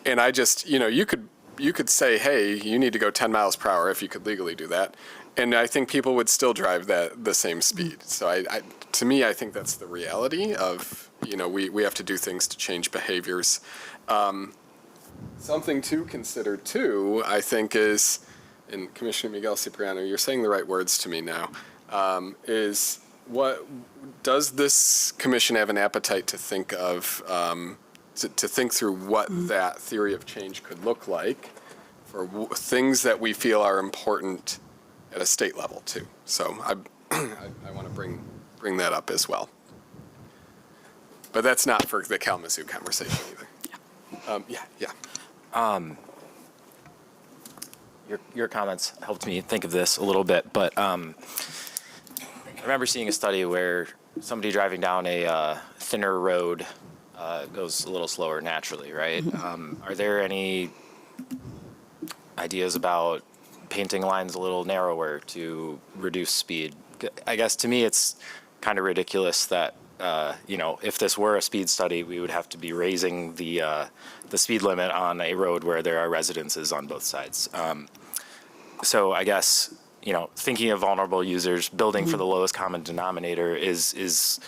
And I just, you could say, hey, you need to go 10 miles per hour if you could legally do that. And I think people would still drive the same speed. So to me, I think that's the reality of, we have to do things to change behaviors. Something to consider too, I think is, and Commissioner Miguel Cipriano, you're saying the right words to me now, is what does this commission have an appetite to think of, to think through what that theory of change could look like for things that we feel are important at a state level too. So I want to bring that up as well. But that's not for the Kalamazoo conversation either. Your comments helped me think of this a little bit, but I remember seeing a study where somebody driving down a thinner road goes a little slower naturally, right? Are there any ideas about painting lines a little narrower to reduce speed? I guess to me it's kind of ridiculous that if this were a speed study, we would have to be raising the speed limit on a road where there are residences on both sides. So I guess, thinking of vulnerable users, building for the lowest common denominator is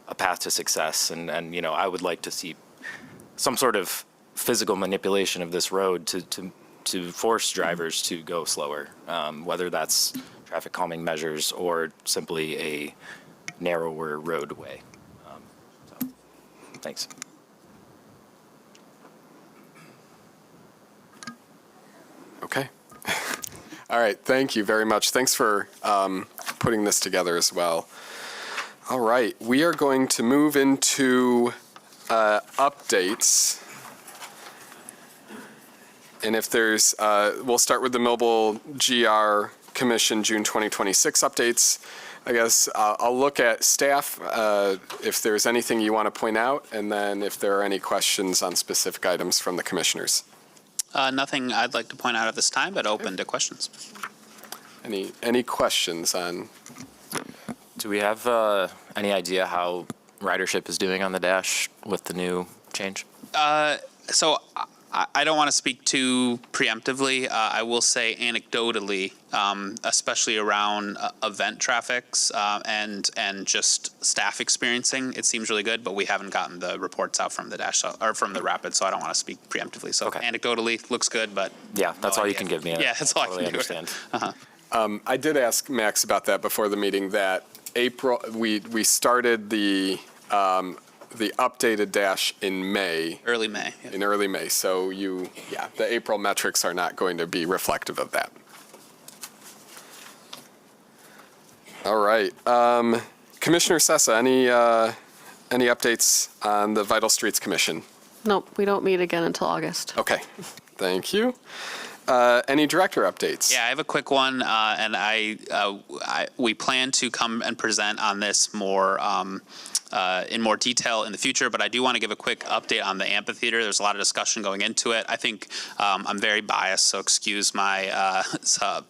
a path to success. And I would like to see some sort of physical manipulation of this road to force drivers to go slower, whether that's traffic calming measures or simply a narrower roadway. Thanks. Okay. All right. Thank you very much. Thanks for putting this together as well. All right. We are going to move into updates. And if there's, we'll start with the Mobile GR Commission June 2026 updates. I guess I'll look at staff if there's anything you want to point out, and then if there are any questions on specific items from the commissioners. Nothing I'd like to point out at this time, but open to questions. Any questions on? Do we have any idea how ridership is doing on the Dash with the new change? So I don't want to speak too preemptively. I will say anecdotally, especially around event traffics and just staff experiencing, it seems really good. But we haven't gotten the reports out from the Dash or from the Rapid, so I don't want to speak preemptively. So anecdotally, looks good, but yeah, that's all you can give me. Yeah, that's all totally I can understand. I did ask Max about that before the meeting. That April, we started the updated Dash in May. Early May. Yep. In early May. So the April metrics are not going to be reflective of that. All right. Commissioner Sessa, any updates on the Vital Streets Commission? Nope, we don't meet again until August. Okay. Thank you. Any director updates? Yeah, I have a quick one, and we plan to come and present on this more in more detail in the future, but I do want to give a quick update on the amphitheater. There's a lot of discussion going into it. I think I'm very biased, so excuse my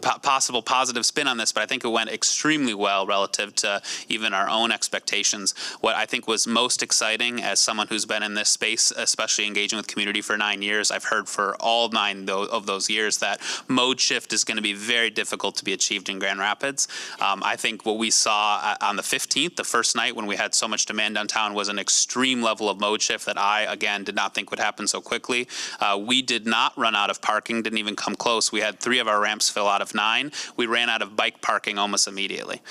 possible positive spin on this, but I think it went extremely well relative to even our own expectations. What I think was most exciting as someone who's been in this space, especially engaging with community for 9 years, I've heard for all 9 of those years that mode shift is going to be very difficult to be achieved in Grand Rapids. I think what we saw on the 15th, the first night when we had so much demand downtown, was an extreme level of mode shift that I, again, did not think would happen so quickly. We did not run out of parking, didn't even come close. We had 3 of our ramps fill out of 9. We ran out of bike parking almost immediately.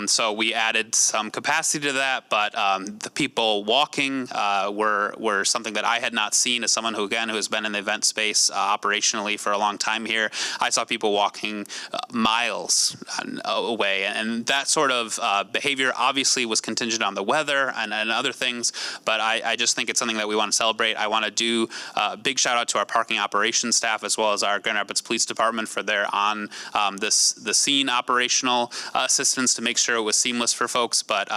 So we added some capacity to that, but the people walking were something that I had not seen as someone who has been in the event space operationally for a long time here. I saw people walking miles away, and that sort of behavior obviously was contingent on the weather and other things, but I just think it's something that we want to celebrate. I want to do a big shout out to our parking operations staff as well as our Grand Rapids Police Department for their the scene operational assistance to make sure it was seamless for folks. But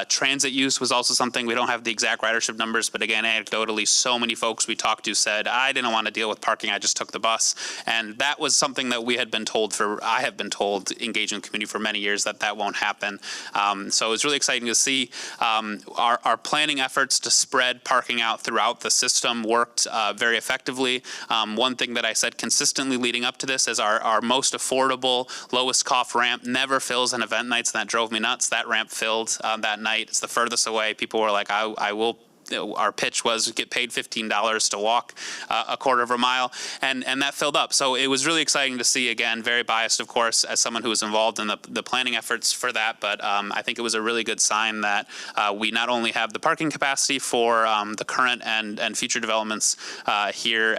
transit use was also something. We don't have the exact ridership numbers, but again, anecdotally, so many folks we talked to said, I didn't want to deal with parking, I just took the bus. And that was something that we had been told I have been told, engaging the community for many years, that won't happen. So it was really exciting to see. Our planning efforts to spread parking out throughout the system worked very effectively. One thing that I said consistently leading up to this is our most affordable, lowest cost ramp never fills on event nights, and that drove me nuts. That ramp filled that night. It's the furthest away. People were like, I will. Our pitch was get paid $15 to walk a quarter of a mile, and that filled up. So it was really exciting to see, again, very biased, of course, as someone who was involved in the planning efforts for that, but I think it was a really good sign that we not only have the parking capacity for the current and future developments here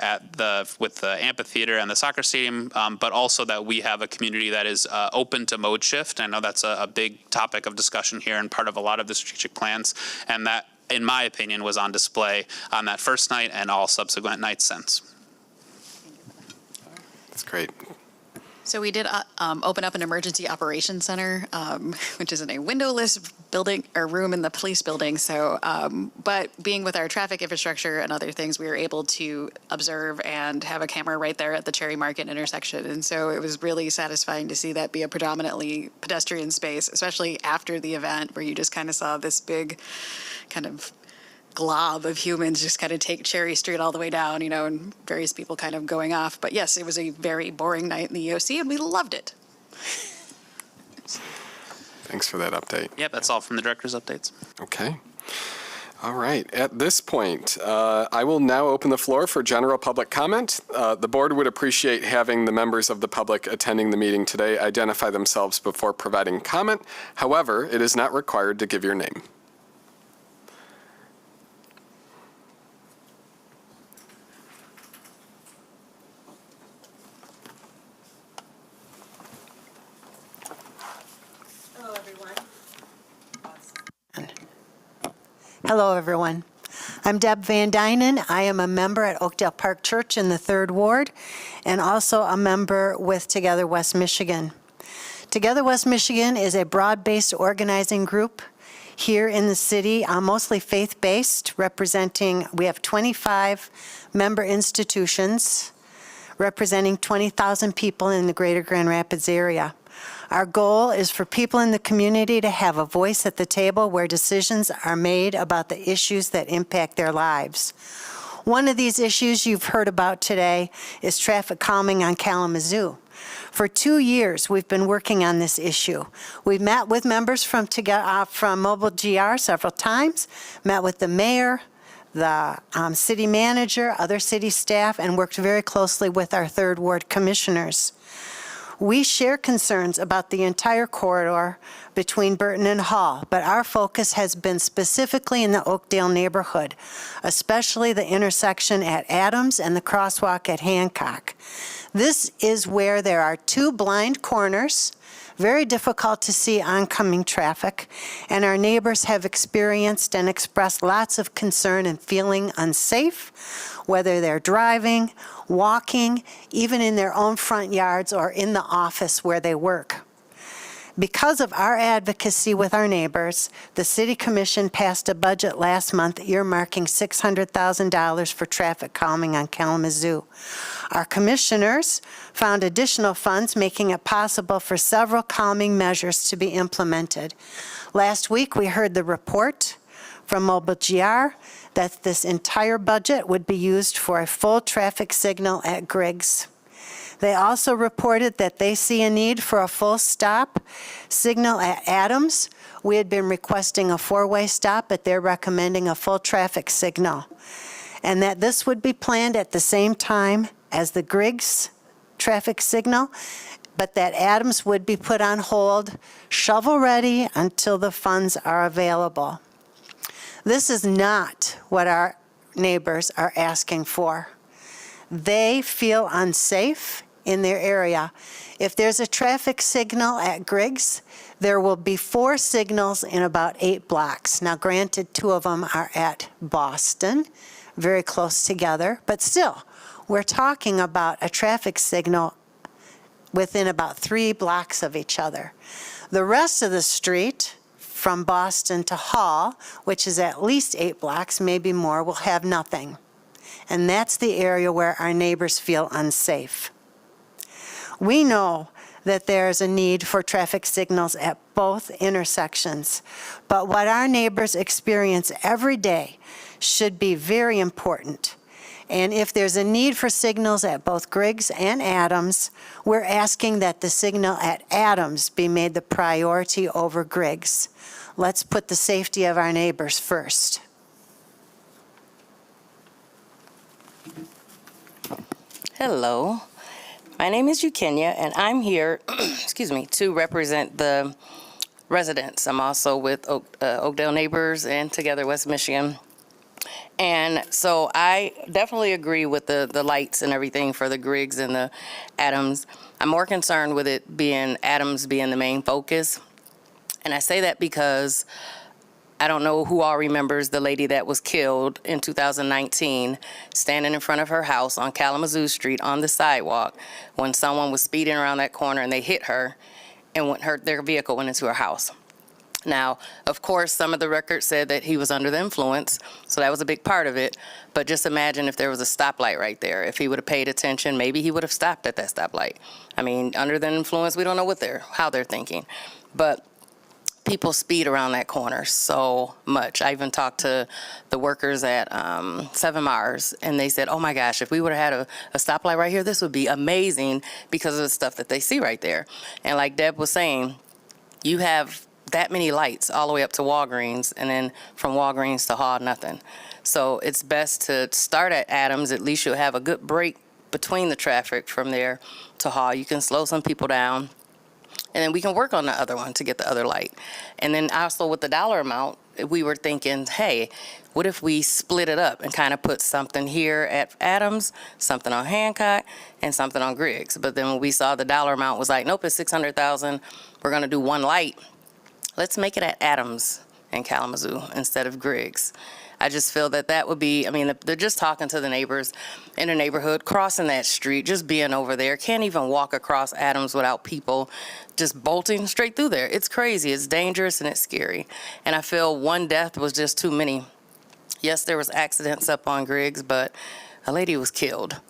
with the amphitheater and the soccer stadium, but also that we have a community that is open to mode shift. I know that's a big topic of discussion here and part of a lot of the strategic plans, and that, in my opinion, was on display on that first night and all subsequent nights since. That's great. So we did open up an emergency operations center, which is in a windowless building or room in the police building. So, but being with our traffic infrastructure and other things, we were able to observe and have a camera right there at the Cherry Market intersection. And so it was really satisfying to see that be a predominantly pedestrian space, especially after the event, where you just kind of saw this big kind of glob of humans just kind of take Cherry Street all the way down, and various people kind of going off. But yes, it was a very boring night in the EOC, and we loved it. Thanks for that update. Yep, that's all from the director's updates. Okay. All right. At this point, I will now open the floor for general public comment. The board would appreciate having the members of the public attending the meeting today identify themselves before providing comment. However, it is not required to give your name. Hello, everyone. I'm Deb Van Dynen. I am a member at Oakdale Park Church in the 3rd Ward and also a member with Together West Michigan. Together West Michigan is a broad-based organizing group here in the city, mostly faith-based, we have 25 member institutions representing 20,000 people in the greater Grand Rapids area. Our goal is for people in the community to have a voice at the table where decisions are made about the issues that impact their lives. One of these issues you've heard about today is traffic calming on Kalamazoo. For 2 years, we've been working on this issue. We've met with members from Mobile GR several times, met with the mayor, the city manager, other city staff, and worked very closely with our 3rd Ward commissioners. We share concerns about the entire corridor between Burton and Hall, but our focus has been specifically in the Oakdale neighborhood, especially the intersection at Adams and the crosswalk at Hancock. This is where there are 2 blind corners very difficult to see oncoming traffic, and our neighbors have experienced and expressed lots of concern and feeling unsafe, whether they're driving, walking, even in their own front yards or in the office where they work. Because of our advocacy with our neighbors, the City Commission passed a budget last month earmarking $600,000 for traffic calming on Kalamazoo. Our commissioners found additional funds, making it possible for several calming measures to be implemented. Last week, we heard the report from Mobile GR that this entire budget would be used for a full traffic signal at Griggs. They also reported that they see a need for a full stop signal at Adams. We had been requesting a four-way stop, but they're recommending a full traffic signal. And that this would be planned at the same time as the Griggs traffic signal, but that Adams would be put on hold, shovel-ready until the funds are available. This is not what our neighbors are asking for. They feel unsafe in their area. If there's a traffic signal at Griggs, there will be 4 signals in about 8 blocks. Now, granted, 2 of them are at Boston, very close together, but still, we're talking about a traffic signal within about 3 blocks of each other. The rest of the street, from Boston to Hall, which is at least 8 blocks, maybe more, will have nothing. And that's the area where our neighbors feel unsafe. We know that there's a need for traffic signals at both intersections, but what our neighbors experience every day should be very important. And if there's a need for signals at both Griggs and Adams, we're asking that the signal at Adams be made the priority over Griggs. Let's put the safety of our neighbors first. Hello, my name is Eugenia, and I'm here, to represent the residents. I'm also with Oakdale Neighbors and Together West Michigan. And so I definitely agree with the lights and everything for the Griggs and the Adams. I'm more concerned with it being Adams being the main focus. And I say that because I don't know who all remembers the lady that was killed in 2019 standing in front of her house on Kalamazoo Street on the sidewalk when someone was speeding around that corner and they hit her and their vehicle went into her house. Now, of course, some of the records said that he was under the influence, so that was a big part of it. But just imagine if there was a stoplight right there. If he would have paid attention, maybe he would have stopped at that stoplight. I mean, under the influence, we don't know how they're thinking. But people speed around that corner so much. I even talked to the workers at 7 Mars, and they said, oh my gosh, if we would have had a stoplight right here, this would be amazing because of the stuff that they see right there. And like Deb was saying, you have that many lights all the way up to Walgreens, and then from Walgreens to Hall, nothing. So it's best to start at Adams. At least you'll have a good break between the traffic from there to Hall. You can slow some people down, and then we can work on the other one to get the other light. And then also with the dollar amount, we were thinking, hey, what if we split it up and kind of put something here at Adams, something on Hancock, and something on Griggs? But then when we saw the dollar amount was like, nope, it's $600,000. We're going to do one light. Let's make it at Adams and Kalamazoo instead of Griggs. I just feel that would be, I mean, they're just talking to the neighbors in the neighborhood, crossing that street, just being over there. Can't even walk across Adams without people just bolting straight through there. It's crazy, it's dangerous, and it's scary. And I feel one death was just too many. Yes, there was accidents up on Griggs, but a lady was killed.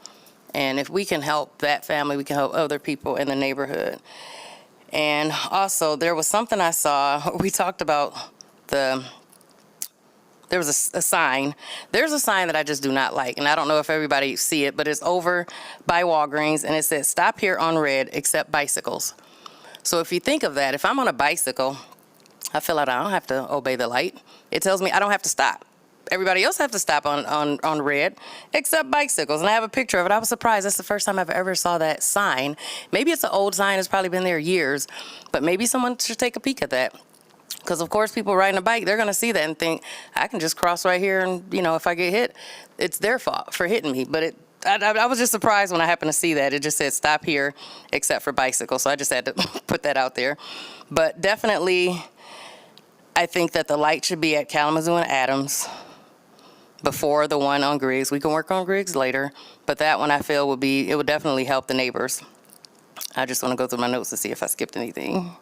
And if we can help that family, we can help other people in the neighborhood. And also, there was something I saw. We talked about there was a sign. There's a sign that I just do not like, and I don't know if everybody see it, but it's over by Walgreens, and it says, stop here on red except bicycles. So if you think of that, if I'm on a bicycle, I feel like I don't have to obey the light. It tells me I don't have to stop. Everybody else have to stop on red except bicycles. And I have a picture of it. I was surprised. That's the first time I've ever saw that sign. Maybe it's an old sign. It's probably been there years. But maybe someone should take a peek at that. Because, of course, people riding a bike, they're going to see that and think, I can just cross right here and, if I get hit, it's their fault for hitting me. But I was just surprised when I happened to see that. It just said stop here except for bicycles. So I just had to put that out there. But definitely, I think that the light should be at Kalamazoo and Adams before the one on Griggs. We can work on Griggs later, but that one I feel it would definitely help the neighbors. I just want to go through my notes to see if I skipped anything.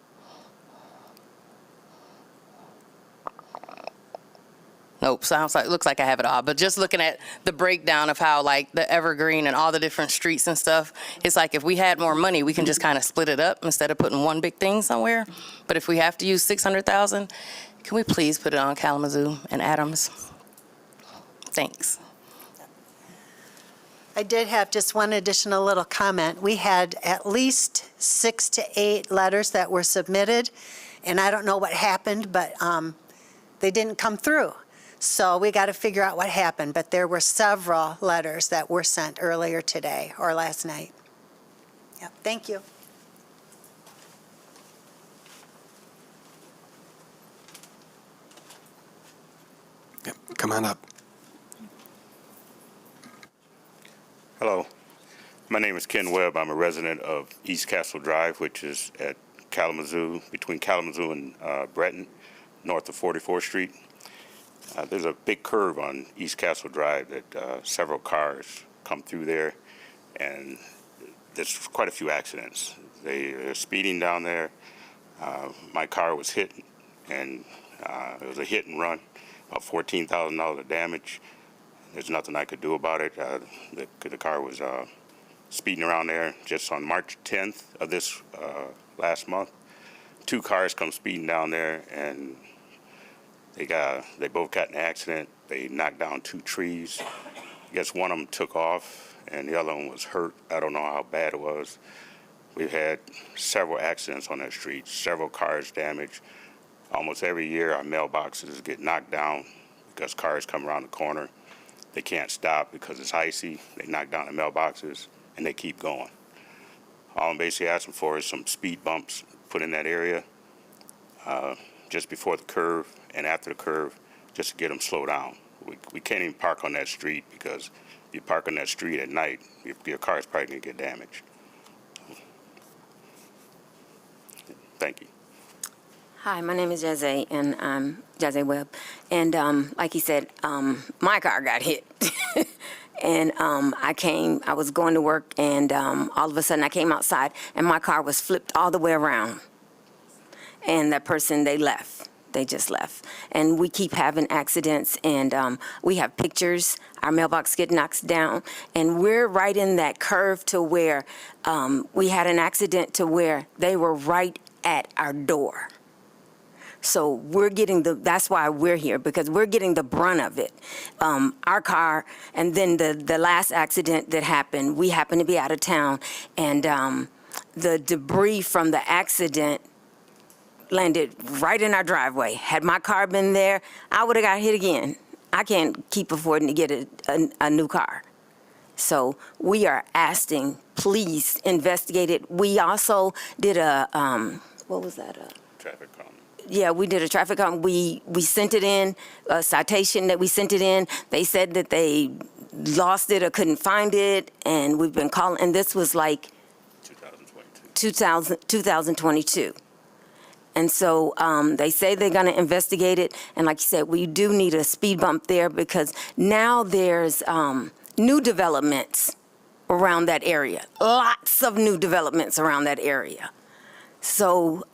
Nope, looks like I have it all. But just looking at the breakdown of how like the Evergreen and all the different streets and stuff, it's like if we had more money, we can just kind of split it up instead of putting one big thing somewhere. But if we have to use $600,000, can we please put it on Kalamazoo and Adams? Thanks. I did have just one additional little comment. We had at least 6 to 8 letters that were submitted, and I don't know what happened, but they didn't come through. So we got to figure out what happened, but there were several letters that were sent earlier today or last night. Yep, thank you. Yep, come on up. Hello, my name is Ken Webb. I'm a resident of East Castle Drive, which is at Kalamazoo, between Kalamazoo and Breton, north of 44th Street. There's a big curve on East Castle Drive that several cars come through there, and there's quite a few accidents. They're speeding down there. My car was hit, and it was a hit and run, about $14,000 of damage. There's nothing I could do about it. The car was speeding around there just on March 10th of this last month. 2 cars come speeding down there, and they both got in an accident. They knocked down 2 trees. I guess one of them took off, and the other one was hurt. I don't know how bad it was. We've had several accidents on that street, several cars damaged. Almost every year, our mailboxes get knocked down because cars come around the corner. They can't stop because it's icy. They knock down the mailboxes, and they keep going. All I'm basically asking for is some speed bumps put in that area just before the curve and after the curve, just to get them slowed down. We can't even park on that street because if you park on that street at night, your car is probably going to get damaged. Thank you. Hi, my name is Jazzy, and I'm Jazzy Webb. And like he said, my car got hit. And I was going to work, and all of a sudden I came outside, and my car was flipped all the way around. And that person, they left. They just left. And we keep having accidents, and we have pictures. Our mailbox get knocked down, and we're right in that curve to where we had an accident to where they were right at our door. So we're getting that's why we're here, because we're getting the brunt of it. Our car, and then the last accident that happened, we happened to be out of town, and the debris from the accident landed right in our driveway. Had my car been there, I would have got hit again. I can't keep affording to get a new car. So we are asking, please investigate it. We also did a, what was that? Traffic calming. Yeah, we did a traffic calm. We sent it in, a citation that we sent it in. They said that they lost it or couldn't find it, and we've been calling, and this was like 2022. And so they say they're going to investigate it. And like you said, we do need a speed bump there because now there's new developments around that area. Lots of new developments around that area. So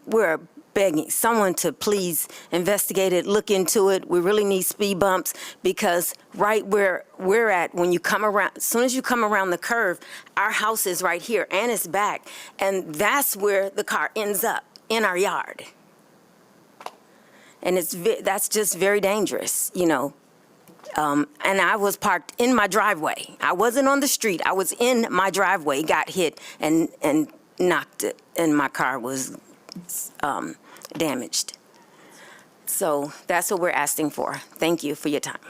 we're begging someone to please investigate it, look into it. We really need speed bumps because right where we're at, when you come around, as soon as you come around the curve, our house is right here and it's back. And that's where the car ends up. In our yard. And that's just very dangerous, you know. And I was parked in my driveway. I wasn't on the street. I was in my driveway, got hit and knocked it, and my car was damaged. So that's what we're asking for. Thank you for your time.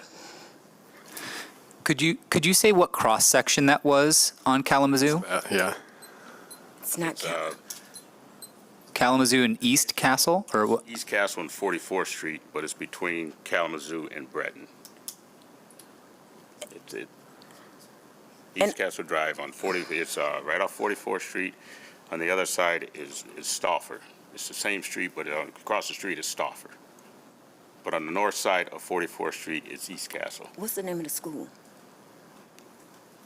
Could you say what cross section that was on Kalamazoo? Yeah. It's not Kalamazoo and East Castle, or what? East Castle and 44th Street, but it's between Kalamazoo and Breton. East Castle Drive on 40, it's right off 44th Street. On the other side is Stauffer. It's the same street, but across the street is Stauffer. But on the north side of 44th Street is East Castle. What's the name of the school?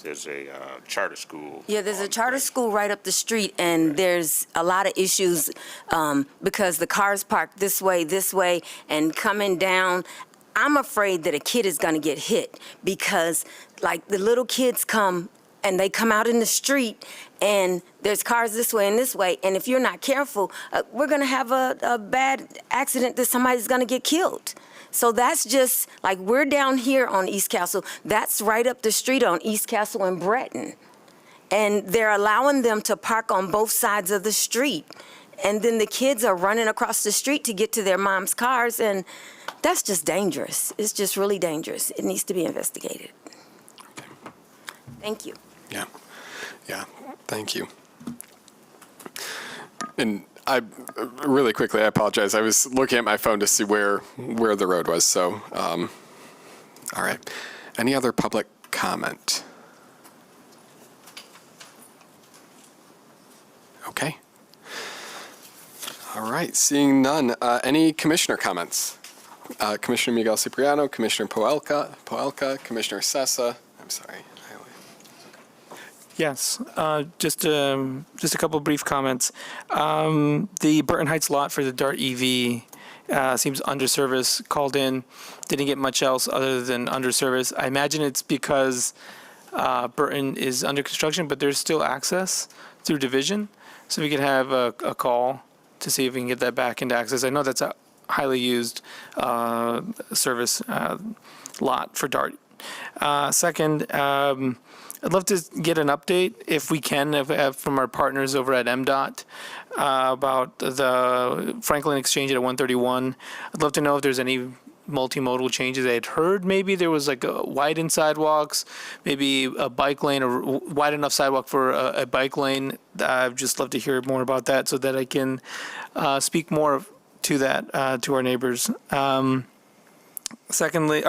There's a charter school. Yeah, there's a charter school right up the street, and there's a lot of issues because the cars parked this way, and coming down. I'm afraid that a kid is going to get hit because, like, the little kids come and they come out in the street, and there's cars this way and this way, and if you're not careful, we're going to have a bad accident that somebody's going to get killed. So that's just, like, we're down here on East Castle. That's right up the street on East Castle and Breton. And they're allowing them to park on both sides of the street. And then the kids are running across the street to get to their mom's cars, and that's just dangerous. It's just really dangerous. It needs to be investigated. Thank you. Yeah, thank you. And I really quickly, I apologize. I was looking at my phone to see where the road was. So, all right. Any other public comment? Okay. All right. Seeing none. Any commissioner comments? Commissioner Miguel Cipriano, Commissioner Poelka, Commissioner Sessa. I'm sorry. Yes, just a couple brief comments. The Burton Heights lot for the DART EV seems under service, called in, didn't get much else other than under service. I imagine it's because Burton is under construction, but there's still access through division. So we could have a call to see if we can get that back into access. I know that's a highly used service lot for DART. Second, I'd love to get an update, if we can, from our partners over at MDOT about the Franklin Exchange at 131. I'd love to know if there's any multimodal changes. I had heard maybe there was like widened sidewalks, maybe a bike lane, or wide enough sidewalk for a bike lane. I'd just love to hear more about that so that I can speak more to that to our neighbors. Thirdly,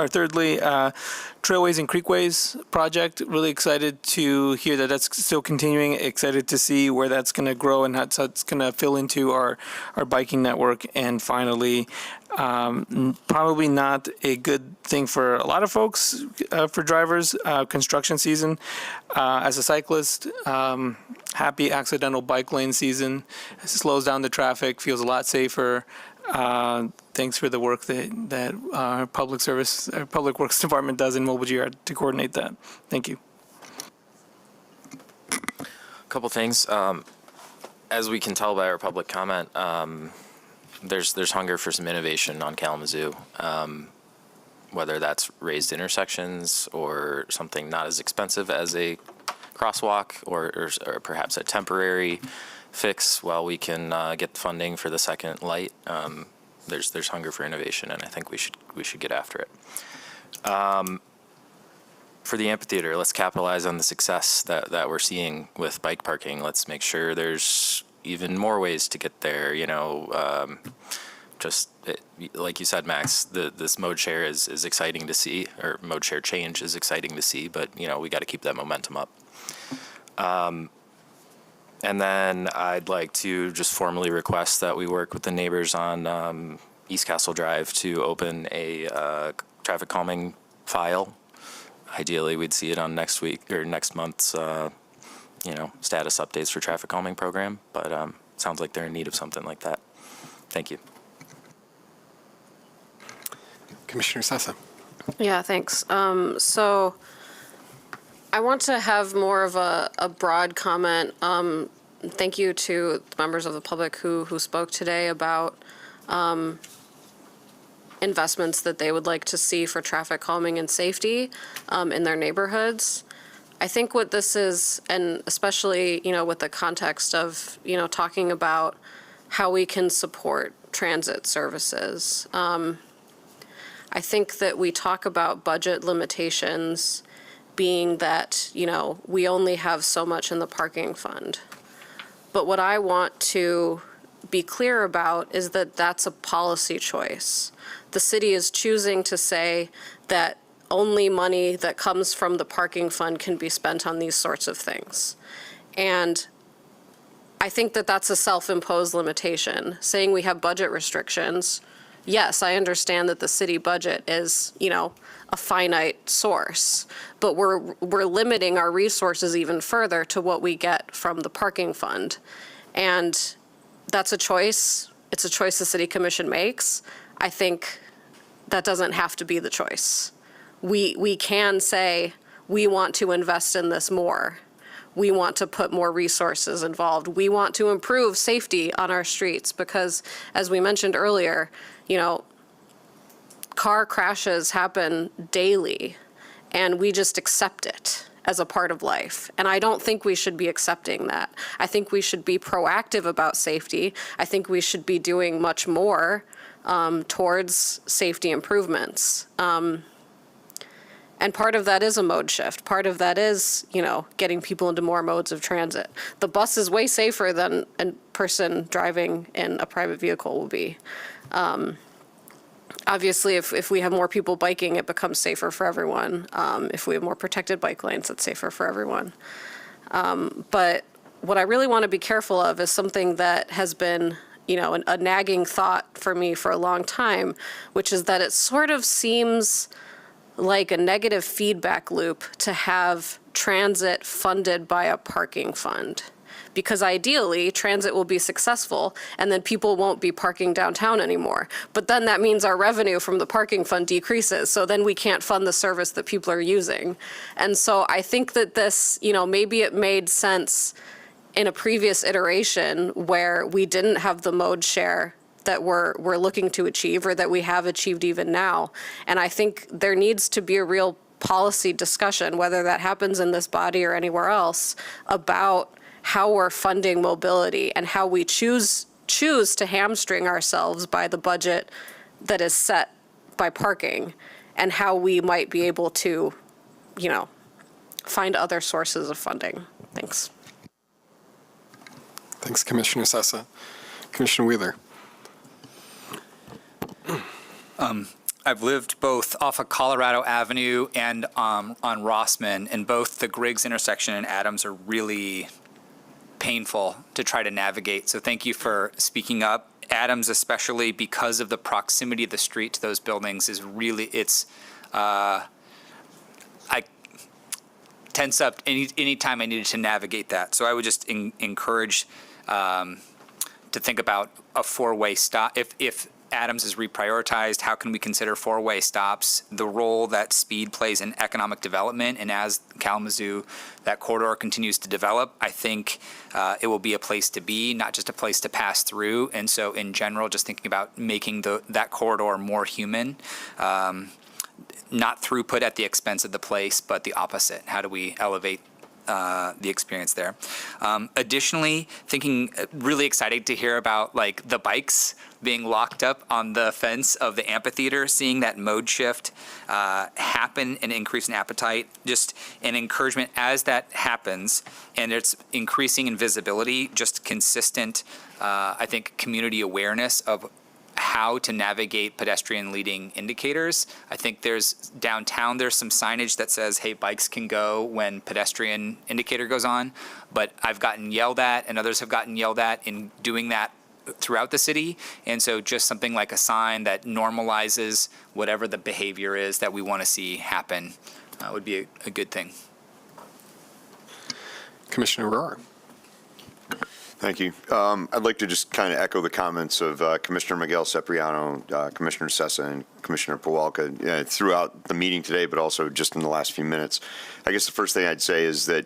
Trailways and Creekways project. Really excited to hear that that's still continuing. Excited to see where that's going to grow and how it's going to fill into our biking network. And finally, probably not a good thing for a lot of folks, for drivers, construction season. As a cyclist, happy accidental bike lane season. It slows down the traffic, feels a lot safer. Thanks for the work that our Public Works Department does in Mobile GR to coordinate that. Thank you. A couple things. As we can tell by our public comment, there's hunger for some innovation on Kalamazoo, whether that's raised intersections or something not as expensive as a crosswalk, or perhaps a temporary fix while we can get funding for the second light. There's hunger for innovation, and I think we should get after it. For the amphitheater, let's capitalize on the success that we're seeing with bike parking. Let's make sure there's even more ways to get there. Like you said, Max, this mode share is exciting to see, or mode share change is exciting to see. But we got to keep that momentum up. And then I'd like to just formally request that we work with the neighbors on East Castle Drive to open a traffic calming file. Ideally, we'd see it on next month's, status updates for traffic calming program. But sounds like they're in need of something like that. Thank you. Commissioner Sessa. Yeah, thanks. So I want to have more of a broad comment. Thank you to the members of the public who spoke today about investments that they would like to see for traffic calming and safety in their neighborhoods. I think what this is, and especially, with the context of, talking about how we can support transit services. I think that we talk about budget limitations being that, we only have so much in the parking fund. But what I want to be clear about is that that's a policy choice. The city is choosing to say that only money that comes from the parking fund can be spent on these sorts of things. And I think that that's a self-imposed limitation. Saying we have budget restrictions, yes, I understand that the city budget is, a finite source, but we're limiting our resources even further to what we get from the parking fund. And that's a choice. It's a choice the city commission makes. I think that doesn't have to be the choice. We can say, we want to invest in this more. We want to put more resources involved. We want to improve safety on our streets because, as we mentioned earlier, car crashes happen daily, and we just accept it as a part of life. And I don't think we should be accepting that. I think we should be proactive about safety. I think we should be doing much more towards safety improvements. And part of that is a mode shift. Part of that is, getting people into more modes of transit. The bus is way safer than a person driving in a private vehicle will be. Obviously, if we have more people biking, it becomes safer for everyone. If we have more protected bike lanes, it's safer for everyone. But what I really want to be careful of is something that has been, a nagging thought for me for a long time, which is that it sort of seems like a negative feedback loop to have transit funded by a parking fund. Because ideally, transit will be successful and then people won't be parking downtown anymore. But then that means our revenue from the parking fund decreases. So then we can't fund the service that people are using. And so I think that this, maybe it made sense in a previous iteration where we didn't have the mode share that we're looking to achieve or that we have achieved even now. And I think there needs to be a real policy discussion, whether that happens in this body or anywhere else, about how we're funding mobility and how we choose to hamstring ourselves by the budget that is set by parking, and how we might be able to, find other sources of funding. Thanks. Thanks, Commissioner Sessa. Commissioner Wheeler. I've lived both off of Colorado Avenue and on Rossman, and both the Griggs intersection and Adams are really painful to try to navigate. So thank you for speaking up. Adams, especially because of the proximity of the street to those buildings, is really, I tense up any time I needed to navigate that. So I would just encourage to think about a four-way stop. If Adams is reprioritized, how can we consider four-way stops, the role that speed plays in economic development, and as Kalamazoo, that corridor continues to develop, I think it will be a place to be, not just a place to pass through. And so in general, just thinking about making that corridor more human, not throughput at the expense of the place, but the opposite. How do we elevate the experience there? Additionally, really excited to hear about the bikes being locked up on the fence of the amphitheater, seeing that mode shift happen and increase in appetite, just an encouragement as that happens, and it's increasing in visibility, just consistent, I think, community awareness of how to navigate pedestrian leading indicators. I think downtown there's some signage that says, hey, bikes can go when pedestrian indicator goes on, but I've gotten yelled at and others have gotten yelled at in doing that throughout the city. And so just something like a sign that normalizes whatever the behavior is that we want to see happen would be a good thing. Commissioner Rohr. Thank you. I'd like to just kind of echo the comments of Commissioner Miguel Cipriano, Commissioner Sessa, and Commissioner Pawelka throughout the meeting today, but also just in the last few minutes. I guess the first thing I'd say is that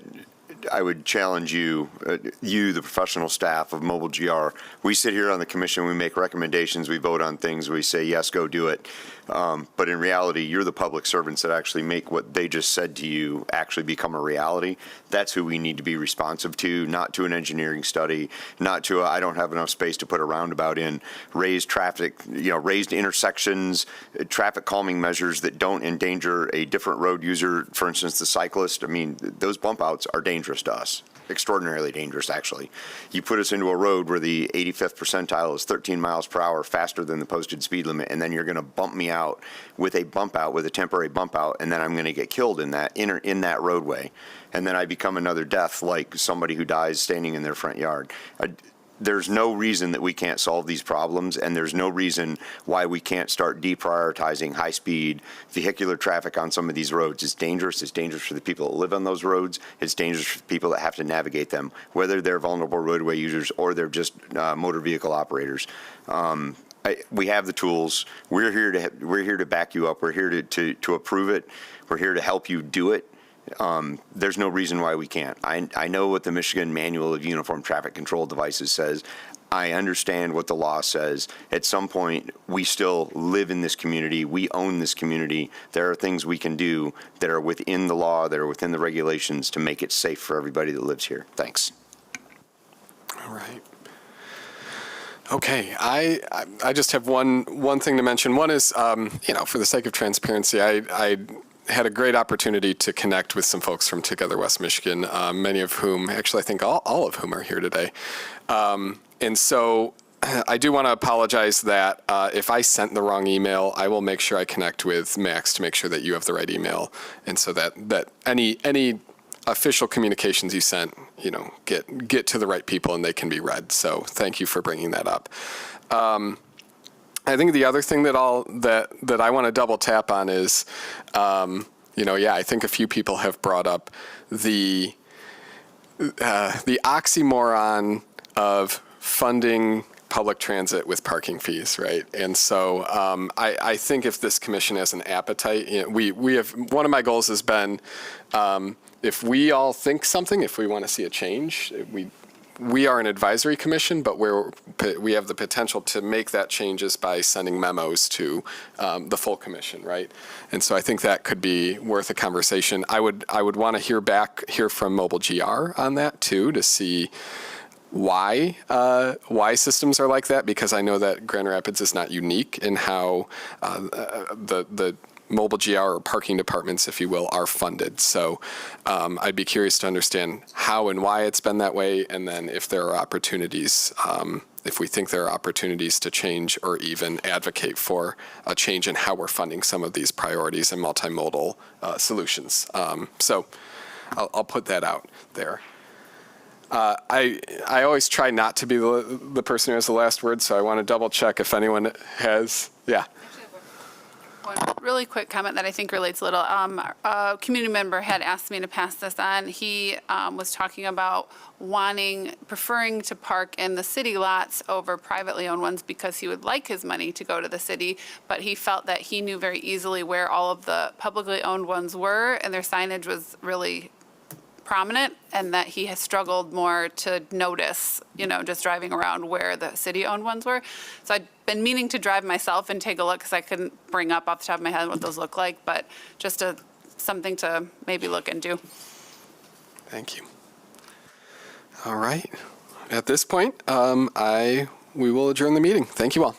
I would challenge you, the professional staff of Mobile GR. We sit here on the commission, we make recommendations, we vote on things, we say, yes, go do it. But in reality, you're the public servants that actually make what they just said to you actually become a reality. That's who we need to be responsive to, not to an engineering study, not to I don't have enough space to put a roundabout in, raised traffic, raised intersections, traffic calming measures that don't endanger a different road user, for instance, the cyclist. I mean, those bump outs are dangerous to us. extraordinarily dangerous, actually. You put us into a road where the 85th percentile is 13 miles per hour faster than the posted speed limit, and then you're going to bump me out with a temporary bump out, and then I'm going to get killed in that roadway. And then I become another death, like somebody who dies standing in their front yard. There's no reason that we can't solve these problems, and there's no reason why we can't start deprioritizing high-speed vehicular traffic on some of these roads. It's dangerous. It's dangerous for the people that live on those roads. It's dangerous for the people that have to navigate them, whether they're vulnerable roadway users or they're just motor vehicle operators. We have the tools. We're here to back you up. We're here to approve it. We're here to help you do it. There's no reason why we can't. I know what the Michigan Manual of Uniform Traffic Control Devices says. I understand what the law says. At some point, we still live in this community. We own this community. There are things we can do that are within the law, that are within the regulations to make it safe for everybody that lives here. Thanks. All right. Okay, I just have one thing to mention. One is, for the sake of transparency, I had a great opportunity to connect with some folks from Together West Michigan, many of whom, actually I think all of whom are here today. And so I do want to apologize that if I sent the wrong email, I will make sure I connect with Max to make sure that you have the right email. And so that any official communications you sent, get to the right people and they can be read. So thank you for bringing that up. I think the other thing that I want to double tap on is, I think a few people have brought up the oxymoron of funding public transit with parking fees, right? And so I think if this commission has an appetite, we have, one of my goals has been, if we all think something, if we want to see a change, we are an advisory commission, but we have the potential to make that changes by sending memos to the full commission, right? And so I think that could be worth a conversation. I would want to hear from Mobile GR on that too, to see why systems are like that, because I know that Grand Rapids is not unique in how the Mobile GR or parking departments, if you will, are funded. So I'd be curious to understand how and why it's been that way, and then if there are opportunities, if we think there are opportunities to change or even advocate for a change in how we're funding some of these priorities and multimodal solutions. So I'll put that out there. I always try not to be the person who has the last word, so I want to double check if anyone has, yeah. One really quick comment that I think relates a little. A community member had asked me to pass this on. He was talking about preferring to park in the city lots over privately owned ones because he would like his money to go to the city, but he felt that he knew very easily where all of the publicly owned ones were, and their signage was really prominent, and that he has struggled more to notice, just driving around where the city-owned ones were. So I'd been meaning to drive myself and take a look because I couldn't bring up off the top of my head what those look like, but just something to maybe look into. Thank you. All right. At this point, we will adjourn the meeting. Thank you all.